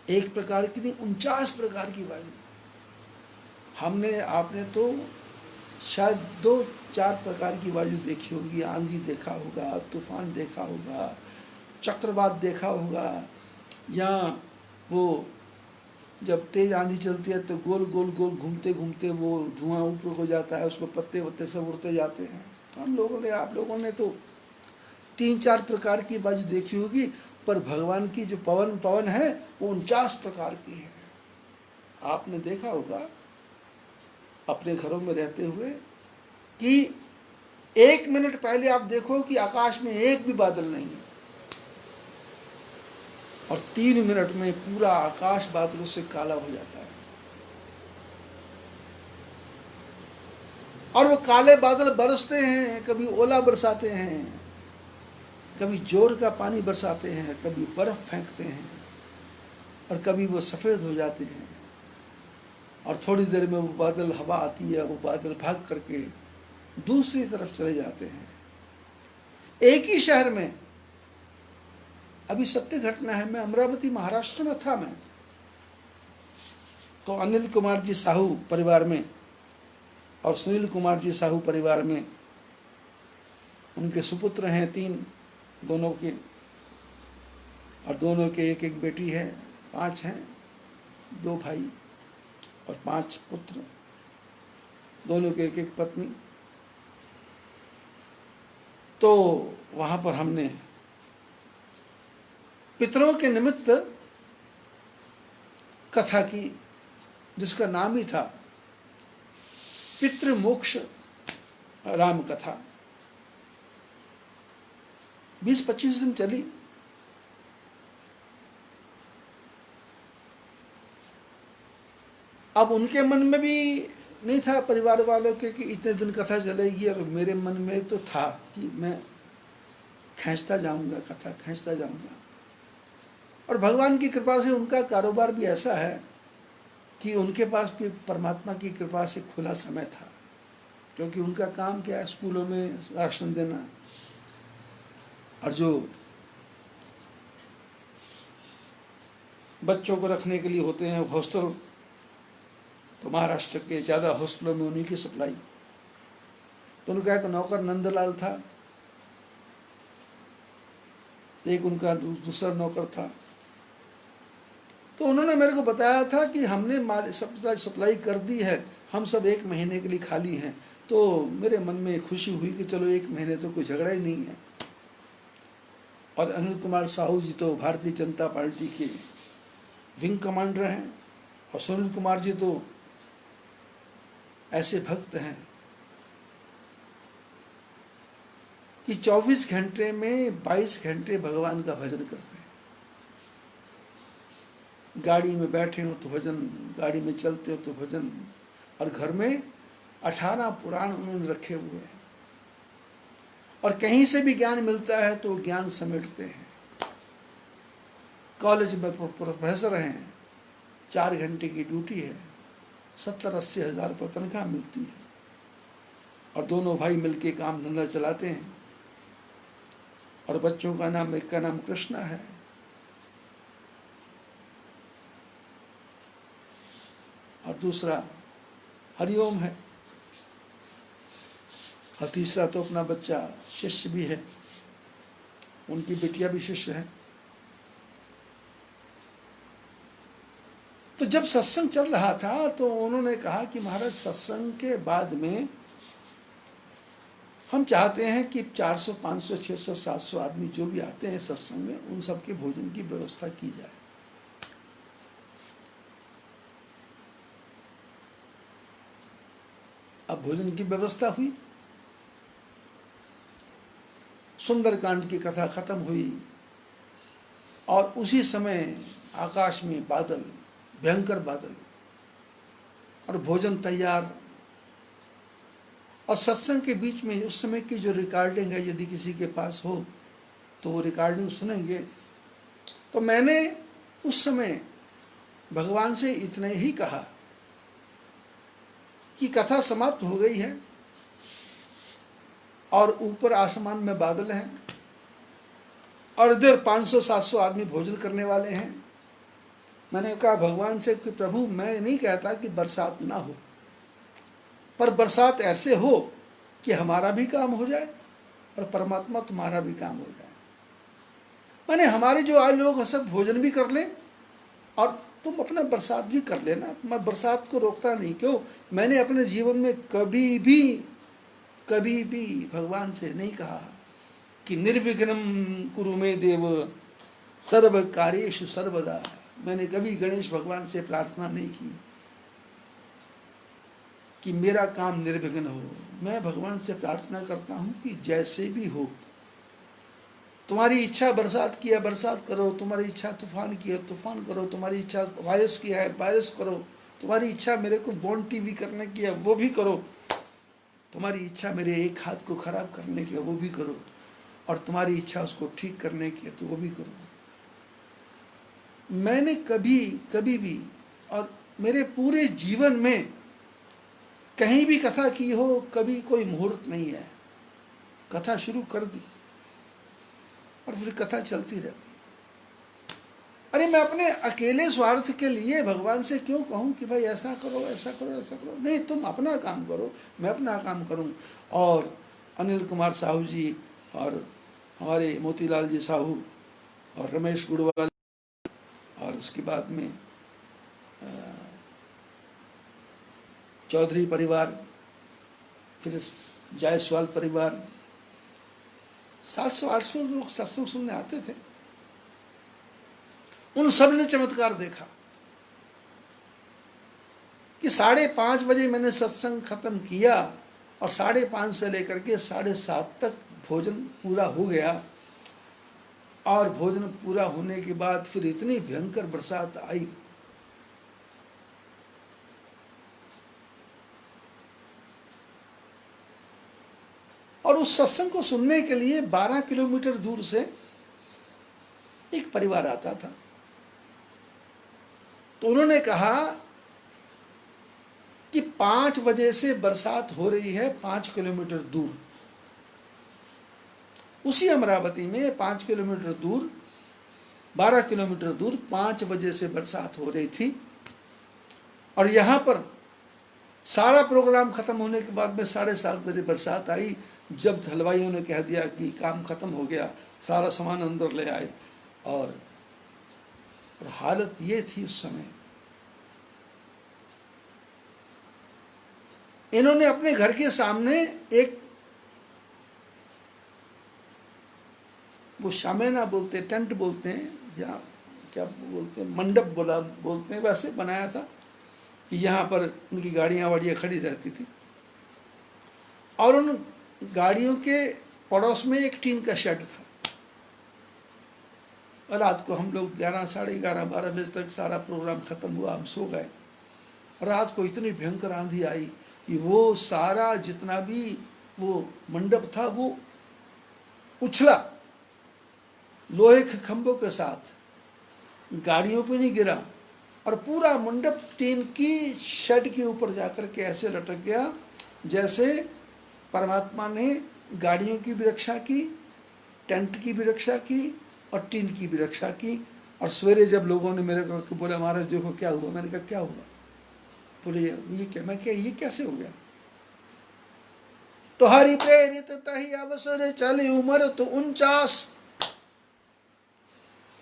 एक प्रकार की नहीं 49 प्रकार की वायु। हमने आपने तो शायद 2-4 प्रकार की वायु देखी होगी। आंधी देखा होगा, तूफान देखा होगा, चक्रवात देखा होगा, या वो जब तेज आंधी चलती है तो गोल गोल गोल घूमते घूमते वो धुआं ऊपर हो जाता है, उसमें पत्ते वत्ते सब उड़ते जाते हैं। हम लोगों ने, आप लोगों ने तो 3-4 प्रकार की वायु देखी होगी, पर भगवान की जो पवन है वो 49 प्रकार की है। आपने देखा होगा अपने घरों में रहते हुए कि 1 मिनट पहले आप देखो कि आकाश में एक भी बादल नहीं है, और 3 मिनट में पूरा आकाश बादलों से काला हो जाता है। और वो काले बादल बरसते हैं, कभी ओला बरसाते हैं, कभी जोर का पानी बरसाते हैं, कभी बर्फ फेंकते हैं, और कभी वो सफ़ेद हो जाते हैं। और थोड़ी देर में वो बादल, हवा आती है, वो बादल भाग करके दूसरी तरफ चले जाते हैं। एक ही शहर में, अभी सत्य घटना है, मैं अमरावती महाराष्ट्र में था मैं, तो अनिल कुमार जी साहू परिवार में और सुनील कुमार जी साहू परिवार में, उनके सुपुत्र हैं 3, दोनों के, और दोनों के एक एक बेटी है, 5 हैं, 2 भाई और 5 पुत्र, दोनों के एक एक पत्नी। तो वहाँ पर हमने पितरों के निमित्त कथा की, जिसका नाम ही था पितृमोक्ष राम कथा। 20-25 दिन चली। अब उनके मन में भी नहीं था, परिवार वालों के, कि इतने दिन कथा चलेगी, और मेरे मन में तो था कि मैं खींचता जाऊंगा, कथा खींचता जाऊंगा। और भगवान की कृपा से उनका कारोबार भी ऐसा है कि उनके पास भी परमात्मा की कृपा से खुला समय था, क्योंकि उनका काम क्या है, स्कूलों में राशन देना, और जो बच्चों को रखने के लिए होते हैं हॉस्टल, तो महाराष्ट्र के ज़्यादा हॉस्टलों में उन्हीं की सप्लाई। तो उनका एक नौकर नंदलाल था, एक उनका दूसरा नौकर था। तो उन्होंने मेरे को बताया था कि हमने माल सप्लाई कर दी है, हम सब 1 महीने के लिए खाली हैं। तो मेरे मन में खुशी हुई कि चलो 1 महीने तो कोई झगड़ा ही नहीं है। और अनिल कुमार साहू जी तो भारतीय जनता पार्टी के विंग कमांडर हैं, और सुनील कुमार जी तो ऐसे भक्त हैं कि 24 घंटे में 22 घंटे भगवान का भजन करते हैं। गाड़ी में बैठे हो तो भजन, गाड़ी में चलते हो तो भजन, और घर में 18 पुराण उन्होंने रखे हुए हैं। और कहीं से भी ज्ञान मिलता है तो ज्ञान समेटते हैं। कॉलेज में प्रोफेसर हैं, 4 घंटे की ड्यूटी है, 70-80 हज़ार रुपये तनख्वाह मिलती है, और दोनों भाई मिलके काम धंधा चलाते हैं। और बच्चों का नाम, एक का नाम कृष्णा है, और दूसरा हरिओम है, और तीसरा तो अपना बच्चा शिष्य भी है, उनकी बिटिया भी शिष्य है। तो जब सत्संग चल रहा था तो उन्होंने कहा कि महाराज, सत्संग के बाद में हम चाहते हैं कि 400, 500, 600, 700 आदमी जो भी आते हैं सत्संग में, उन सबके भोजन की व्यवस्था की जाए। अब भोजन की व्यवस्था हुई, सुंदरकांड की कथा खत्म हुई, और उसी समय आकाश में बादल, भयंकर बादल, और भोजन तैयार। और सत्संग के बीच में उस समय की जो रिकॉर्डिंग है, यदि किसी के पास हो तो वो रिकॉर्डिंग सुनेंगे। तो मैंने उस समय भगवान से इतना ही कहा कि कथा समाप्त हो गई है, और ऊपर आसमान में बादल हैं, और इधर 500-700 आदमी भोजन करने वाले हैं। मैंने कहा भगवान से कि प्रभु, मैं नहीं कहता कि बरसात ना हो, पर बरसात ऐसे हो कि हमारा भी काम हो जाए और परमात्मा तुम्हारा भी काम हो जाए। माने हमारे जो आए लोग सब भोजन भी कर लें, और तुम अपना बरसात भी कर लेना। मैं बरसात को रोकता नहीं, क्यों, मैंने अपने जीवन में कभी भी भगवान से नहीं कहा कि निर्विघ्नं कुरु मे देव सर्व कार्येषु सर्वदा। मैंने कभी गणेश भगवान से प्रार्थना नहीं की कि मेरा काम निर्विघ्न हो। मैं भगवान से प्रार्थना करता हूँ कि जैसे भी हो, तुम्हारी इच्छा बरसात की है बरसात करो, तुम्हारी इच्छा तूफान की है तूफान करो, तुम्हारी इच्छा वायरस की है वायरस करो, तुम्हारी इच्छा मेरे को बॉन्ड टीवी करने की है वो भी करो, तुम्हारी इच्छा मेरे एक हाथ को खराब करने की है वो भी करो, और तुम्हारी इच्छा उसको ठीक करने की है तो वो भी करो। मैंने कभी भी, और मेरे पूरे जीवन में कहीं भी कथा की हो, कभी कोई मुहूर्त नहीं है। कथा शुरू कर दी और फिर कथा चलती रहती। अरे मैं अपने अकेले स्वार्थ के लिए भगवान से क्यों कहूँ कि भाई ऐसा करो ऐसा करो ऐसा करो। नहीं, तुम अपना काम करो, मैं अपना काम करूँ। और अनिल कुमार साहू जी, और हमारे मोतीलाल जी साहू, और रमेश गुड़वाल, और उसके बाद में चौधरी परिवार, फिर जायसवाल परिवार, 700-800 लोग सत्संग सुनने आते थे। उन सब ने चमत्कार देखा कि 5:30 बजे मैंने सत्संग खत्म किया और 5:30 से लेकर के 7:30 तक भोजन पूरा हो गया। और भोजन पूरा होने के बाद फिर इतनी भयंकर बरसात आई, और उस सत्संग को सुनने के लिए 12 किलोमीटर दूर से एक परिवार आता था। तो उन्होंने कहा कि 5 बजे से बरसात हो रही है 5 किलोमीटर दूर। उसी अमरावती में 5 किलोमीटर दूर, 12 किलोमीटर दूर 5 बजे से बरसात हो रही थी। और यहाँ पर सारा प्रोग्राम खत्म होने के बाद में 7:30 बजे बरसात आई। जब हलवाइयों ने कह दिया कि काम खत्म हो गया, सारा सामान अंदर ले आए। और हालत ये थी उस समय, इन्होंने अपने घर के सामने एक, वो शामेना बोलते हैं, टेंट बोलते हैं, या क्या बोलते हैं, मंडप बोलते हैं, वैसे बनाया था कि यहाँ पर उनकी गाड़ियाँ वाड़ियाँ खड़ी रहती थी। और उन गाड़ियों के पड़ोस में एक टीन का शेड था। और रात को हम लोग 11, 11:30, 12 बजे तक सारा प्रोग्राम खत्म हुआ, हम सो गए। रात को इतनी भयंकर आंधी आई कि वो सारा जितना भी वो मंडप था वो उछला, लोहे के खंभों के साथ, गाड़ियों पे नहीं गिरा, और पूरा मंडप टीन की शेड के ऊपर जाकर के ऐसे लटक गया जैसे परमात्मा ने गाड़ियों की भी रक्षा की, टेंट की भी रक्षा की और टीन की भी रक्षा की। और सवेरे जब लोगों ने मेरे को बोला, महाराज देखो क्या हुआ, मैंने कहा क्या हुआ? बोले ये क्या? मैं क्या, ये कैसे हो गया? तो हरि प्रेरित तहि अवसर चली उमर तो 49।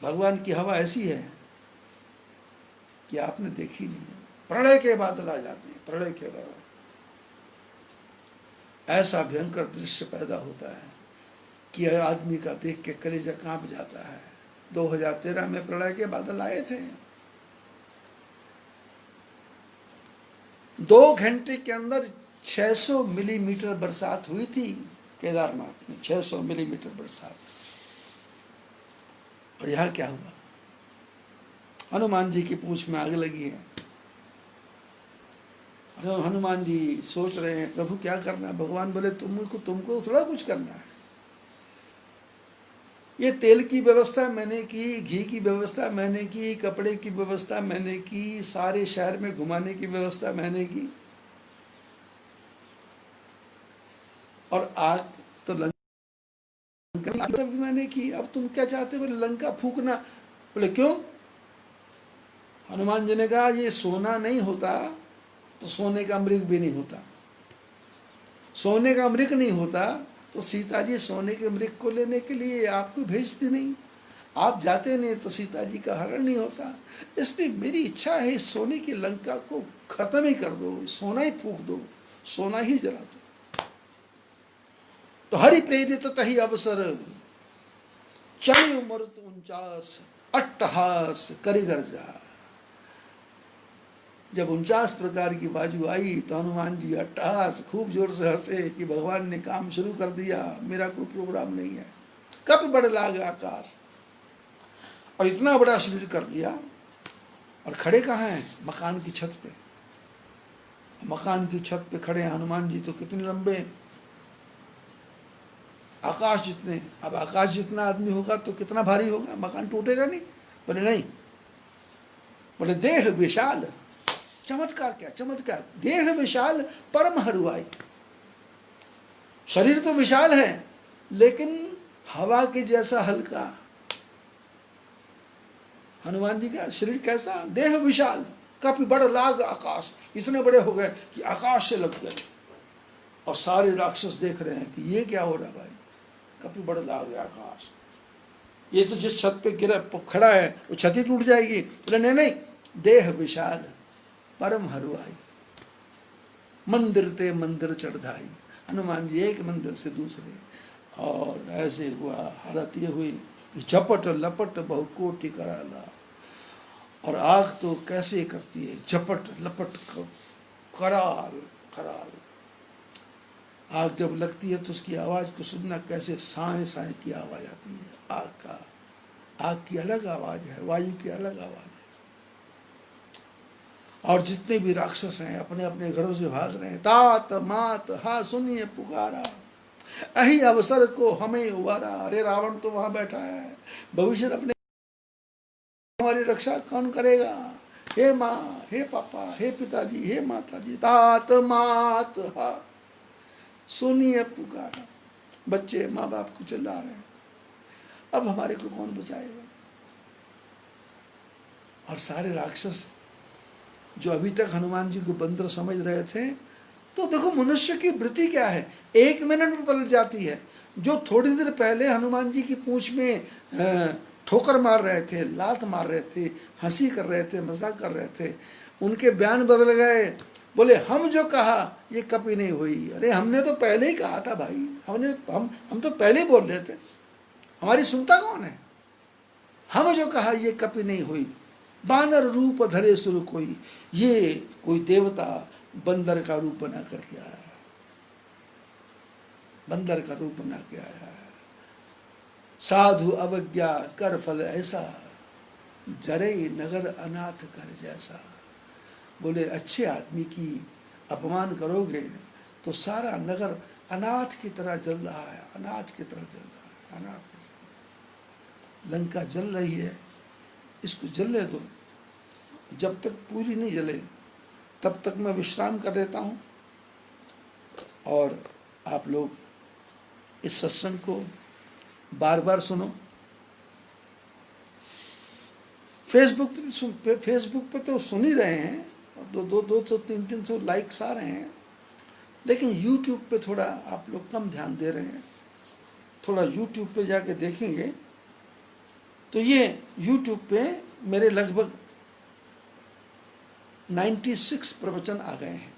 भगवान की हवा ऐसी है कि आपने देखी नहीं है। प्रलय के बादल आ जाते हैं, प्रलय के बाद ऐसा भयंकर दृश्य पैदा होता है कि आदमी का देख के कलेजा कांप जाता है। 2013 में प्रलय के बादल आए थे। 2 घंटे के अंदर 600 मिलीमीटर बरसात हुई थी केदारनाथ में, 600 मिलीमीटर बरसात। और यहाँ क्या हुआ? हनुमान जी की पूंछ में आग लगी है। हनुमान जी सोच रहे हैं प्रभु क्या करना है। भगवान बोले तुमको थोड़ा कुछ करना है। ये तेल की व्यवस्था मैंने की, घी की व्यवस्था मैंने की, कपड़े की व्यवस्था मैंने की, सारे शहर में घुमाने की व्यवस्था मैंने की, और आग तो लंका भी मैंने की। अब तुम क्या चाहते? बोले लंका फूकना। बोले क्यों? हनुमान जी ने कहा ये सोना नहीं होता तो सोने का मृग भी नहीं होता। सोने का मृग नहीं होता तो सीता जी सोने के मृग को लेने के लिए आपको भेजती नहीं, आप जाते नहीं तो सीता जी का हरण नहीं होता। इसलिए मेरी इच्छा है सोने की लंका को खत्म ही कर दो, सोना ही फूक दो, सोना ही जला दो। तो हरि प्रेरित तहि अवसर चली उमर 49 अट्टहास करी गर्जा। जब 49 प्रकार की बाजू आई तो हनुमान जी अट्टहास खूब जोर से हंसे कि भगवान ने काम शुरू कर दिया, मेरा कोई प्रोग्राम नहीं है। कप बढ़ लाग आकाश। और इतना बड़ा शरीर कर लिया। और खड़े कहाँ हैं? मकान की छत पे। मकान की छत पे खड़े हैं हनुमान जी। तो कितने लंबे हैं? आकाश जितने। अब आकाश जितना आदमी होगा तो कितना भारी होगा? मकान टूटेगा नहीं? बोले नहीं। बोले देह विशाल। चमत्कार क्या? चमत्कार। देह विशाल परम हरुआई। शरीर तो विशाल है लेकिन हवा के जैसा हल्का। हनुमान जी का शरीर कैसा? देह विशाल कपि बड़ लाग आकाश। इतने बड़े हो गए कि आकाश से लग गए। और सारे राक्षस देख रहे हैं कि ये क्या हो रहा भाई, कपि बड़ लाग आकाश। ये तो जिस छत पे गिरा खड़ा है वो छत ही टूट जाएगी। बोले नहीं, देह विशाल परम हरुआई। मंदिर ते मंदिर चढ़ाई। हनुमान जी एक मंदिर से दूसरे। और ऐसे हुआ, हालत ये हुई कि झपट लपट बहुकोटि कराला। और आग तो कैसे करती है, झपट लपट कराल कराल। आग जब लगती है तो उसकी आवाज़ को सुनना, कैसे साए साए की आवाज़ आती है। आग की अलग आवाज़ है, वायु की अलग आवाज़ है। और जितने भी राक्षस हैं अपने अपने घरों से भाग रहे हैं। तात मात हा सुनिए पुकारा, अही अवसर को हमें उबारा। अरे रावण तो वहां बैठा है, भविष्य अपने हमारी रक्षा कौन करेगा। हे माँ, हे पापा, हे पिताजी, हे माताजी, तात मात हा सुनिए पुकारा। बच्चे माँ बाप को चिल्ला रहे हैं, अब हमारे को कौन बचाएगा। और सारे राक्षस जो अभी तक हनुमान जी को बंदर समझ रहे थे, तो देखो मनुष्य की वृत्ति क्या है, 1 मिनट में पलट जाती है। जो थोड़ी देर पहले हनुमान जी की पूंछ में ठोकर मार रहे थे, लात मार रहे थे, हंसी कर रहे थे, मजाक कर रहे थे, उनके बयान बदल गए। बोले हम जो कहा ये कभी नहीं हुई। अरे हमने तो पहले ही कहा था भाई, हम तो पहले ही बोल रहे थे, हमारी सुनता कौन है। हम जो कहा ये कभी नहीं हुई, बानर रूप धरे सुर कोई। ये कोई देवता बंदर का रूप बना करके आया, बंदर का रूप बना के आया है। साधु अवज्ञा कर फल ऐसा, जरे नगर अनाथ कर जैसा। बोले अच्छे आदमी की अपमान करोगे तो सारा नगर अनाथ की तरह जल रहा है, अनाथ की तरह जल रहा है, अनाथ की तरह। लंका जल रही है, इसको जलने दो, जब तक पूरी नहीं जले तब तक मैं विश्राम कर देता हूँ। और आप लोग इस सत्संग को बार बार सुनो। फेसबुक पे तो सुन ही रहे हैं, 200 300 लाइक्स आ रहे हैं, लेकिन यूट्यूब पे थोड़ा आप लोग कम ध्यान दे रहे हैं। थोड़ा यूट्यूब पे जाके देखेंगे तो ये यूट्यूब पे मेरे लगभग 96 प्रवचन आ गए हैं।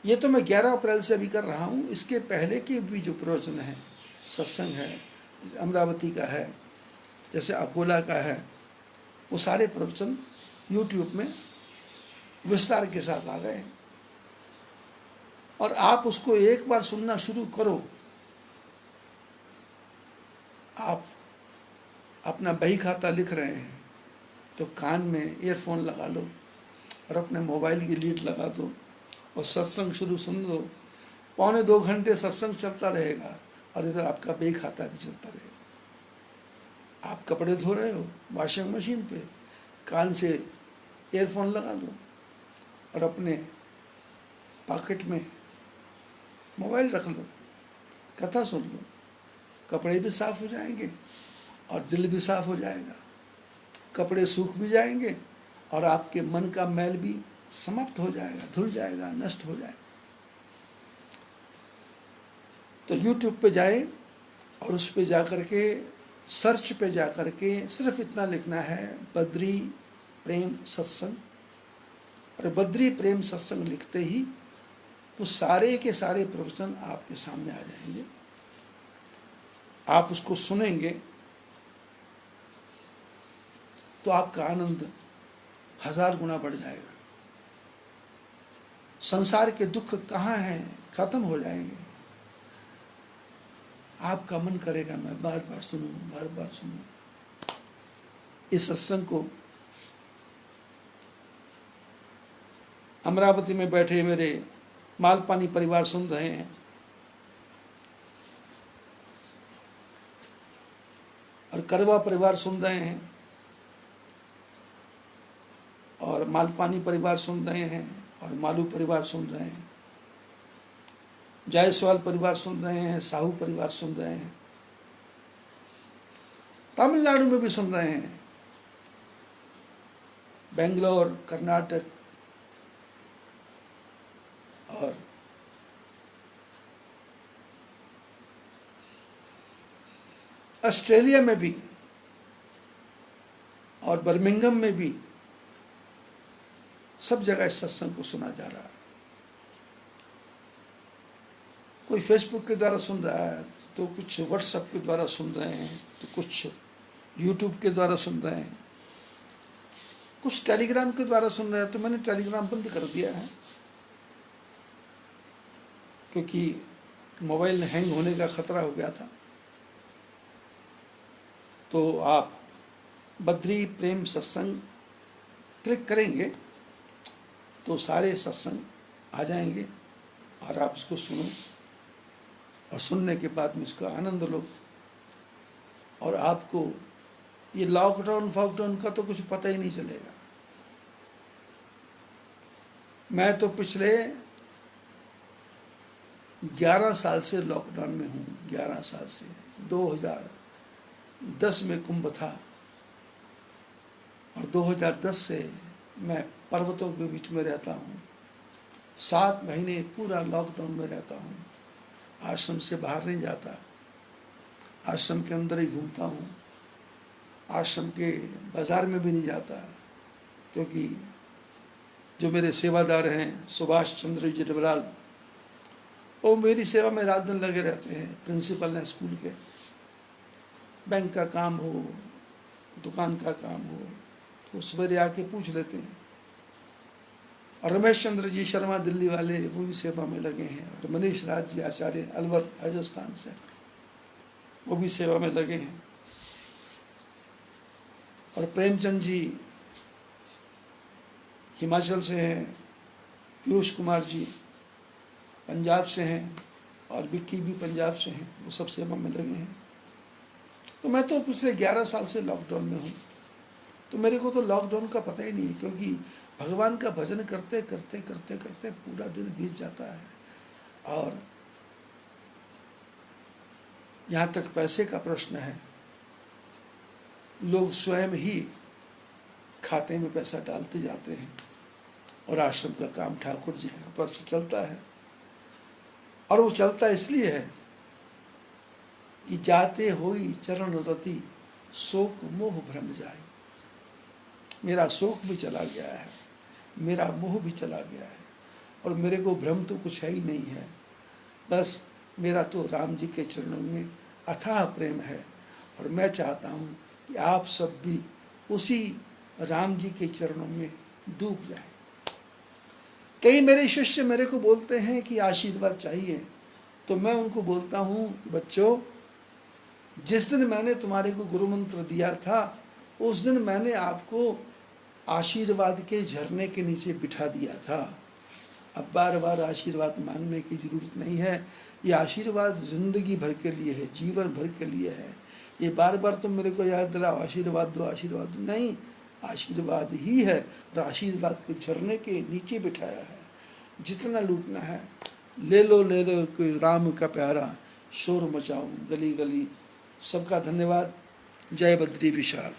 ये तो मैं 11 अप्रैल से अभी कर रहा हूँ। इसके पहले के भी जो प्रवचन हैं, सत्संग है, अमरावती का है, जैसे अकोला का है, वो सारे प्रवचन यूट्यूब में विस्तार के साथ आ गए। और आप उसको एक बार सुनना शुरू करो, आप अपना बही खाता लिख रहे हैं तो कान में ईयरफोन लगा लो और अपने मोबाइल की लीड लगा दो और सत्संग शुरू सुन लो। 1.25 घंटे सत्संग चलता रहेगा और इधर आपका बही खाता भी चलता रहेगा। आप कपड़े धो रहे हो वॉशिंग मशीन पे, कान से ईयरफोन लगा लो और अपने पॉकेट में मोबाइल रख लो, कथा सुन लो। कपड़े भी साफ हो जाएंगे और दिल भी साफ हो जाएगा, कपड़े सूख भी जाएंगे और आपके मन का मैल भी समाप्त हो जाएगा, धुल जाएगा, नष्ट हो जाएगा। तो YouTube पे जाए और उस पे जा कर के सर्च पे जा कर के सिर्फ इतना लिखना है, बद्री प्रेम सत्संग। और बद्री प्रेम सत्संग लिखते ही वो सारे के सारे प्रवचन आपके सामने आ जाएंगे। आप उसको सुनेंगे तो आपका आनंद 1000 गुना बढ़ जाएगा। संसार के दुख कहाँ हैं, खत्म हो जाएंगे। आपका मन करेगा मैं बार बार सुनूं, बार बार सुनूं। इस सत्संग को अमरावती में बैठे मेरे मालपानी परिवार सुन रहे हैं, और करवा परिवार सुन रहे हैं, और मालपानी परिवार सुन रहे हैं, और मालू परिवार सुन रहे हैं, जायसवाल परिवार सुन रहे हैं, साहू परिवार सुन रहे हैं, तमिलनाडु में भी सुन रहे हैं, बेंगलोर, कर्नाटक और ऑस्ट्रेलिया में भी और बर्मिंघम में भी सब जगह इस सत्संग को सुना जा रहा है। कोई फेसबुक के द्वारा सुन रहा है, तो कुछ व्हाट्सएप के द्वारा सुन रहे हैं, तो कुछ यूट्यूब के द्वारा सुन रहे हैं। कुछ टेलीग्राम के द्वारा सुन रहे हैं तो मैंने टेलीग्राम बंद कर दिया है, क्योंकि मोबाइल हैंग होने का खतरा हो गया था। तो आप बद्री प्रेम सत्संग क्लिक करेंगे तो सारे सत्संग आ जाएंगे और आप इसको सुनो, और सुनने के बाद में इसका आनंद लो। और आपको ये लॉकडाउन फॉकडाउन का तो कुछ पता ही नहीं चलेगा। मैं तो पिछले 11 साल से लॉकडाउन में हूँ, 11 साल से। 2010 में कुंभ था और 2010 से मैं पर्वतों के बीच में रहता हूँ। 7 महीने पूरा लॉकडाउन में रहता हूँ, आश्रम से बाहर नहीं जाता, आश्रम के अंदर ही घूमता हूँ, आश्रम के बाज़ार में भी नहीं जाता, क्योंकि जो मेरे सेवादार हैं सुभाष चंद्र जी डबराल, वो मेरी सेवा में रात दिन लगे रहते हैं। प्रिंसिपल हैं स्कूल के, बैंक का काम हो, दुकान का काम हो, तो सवेरे आके पूछ लेते हैं। और रमेश चंद्र जी शर्मा दिल्ली वाले, वो भी सेवा में लगे हैं। और मनीष राज जी आचार्य अलवर राजस्थान से, वो भी सेवा में लगे हैं। और प्रेमचंद जी हिमाचल से हैं, पीयूष कुमार जी पंजाब से हैं, और विक्की भी पंजाब से हैं, वो सब सेवा में लगे हैं। तो मैं तो पिछले 11 साल से लॉकडाउन में हूँ, तो मेरे को तो लॉकडाउन का पता ही नहीं है, क्योंकि भगवान का भजन करते करते करते करते पूरा दिन बीत जाता है। और यहाँ तक पैसे का प्रश्न है, लोग स्वयं ही खाते में पैसा डालते जाते हैं, और आश्रम का काम ठाकुर जी की कृपा से चलता है। और वो चलता इसलिए है कि जाते होई चरण रति शोक मोह भ्रम जाए। मेरा शोक भी चला गया है, मेरा मोह भी चला गया है, और मेरे को भ्रम तो कुछ है ही नहीं है। बस मेरा तो राम जी के चरणों में अथाह प्रेम है, और मैं चाहता हूँ कि आप सब भी उसी राम जी के चरणों में डूब जाएं। कई मेरे शिष्य मेरे को बोलते हैं कि आशीर्वाद चाहिए, तो मैं उनको बोलता हूँ कि बच्चों, जिस दिन मैंने तुम्हारे को गुरु मंत्र दिया था, उस दिन मैंने आपको आशीर्वाद के झरने के नीचे बिठा दिया था। अब बार बार आशीर्वाद मांगने की जरूरत नहीं है। ये आशीर्वाद जिंदगी भर के लिए है, जीवन भर के लिए है। ये बार बार तुम मेरे को याद दिलाओ आशीर्वाद दो, आशीर्वाद दो, नहीं, आशीर्वाद ही है, और आशीर्वाद के झरने के नीचे बिठाया है। जितना लूटना है ले लो, ले लो, कोई राम का प्यारा शोर मचाऊं गली गली। सबका धन्यवाद। जय बद्री विशाल।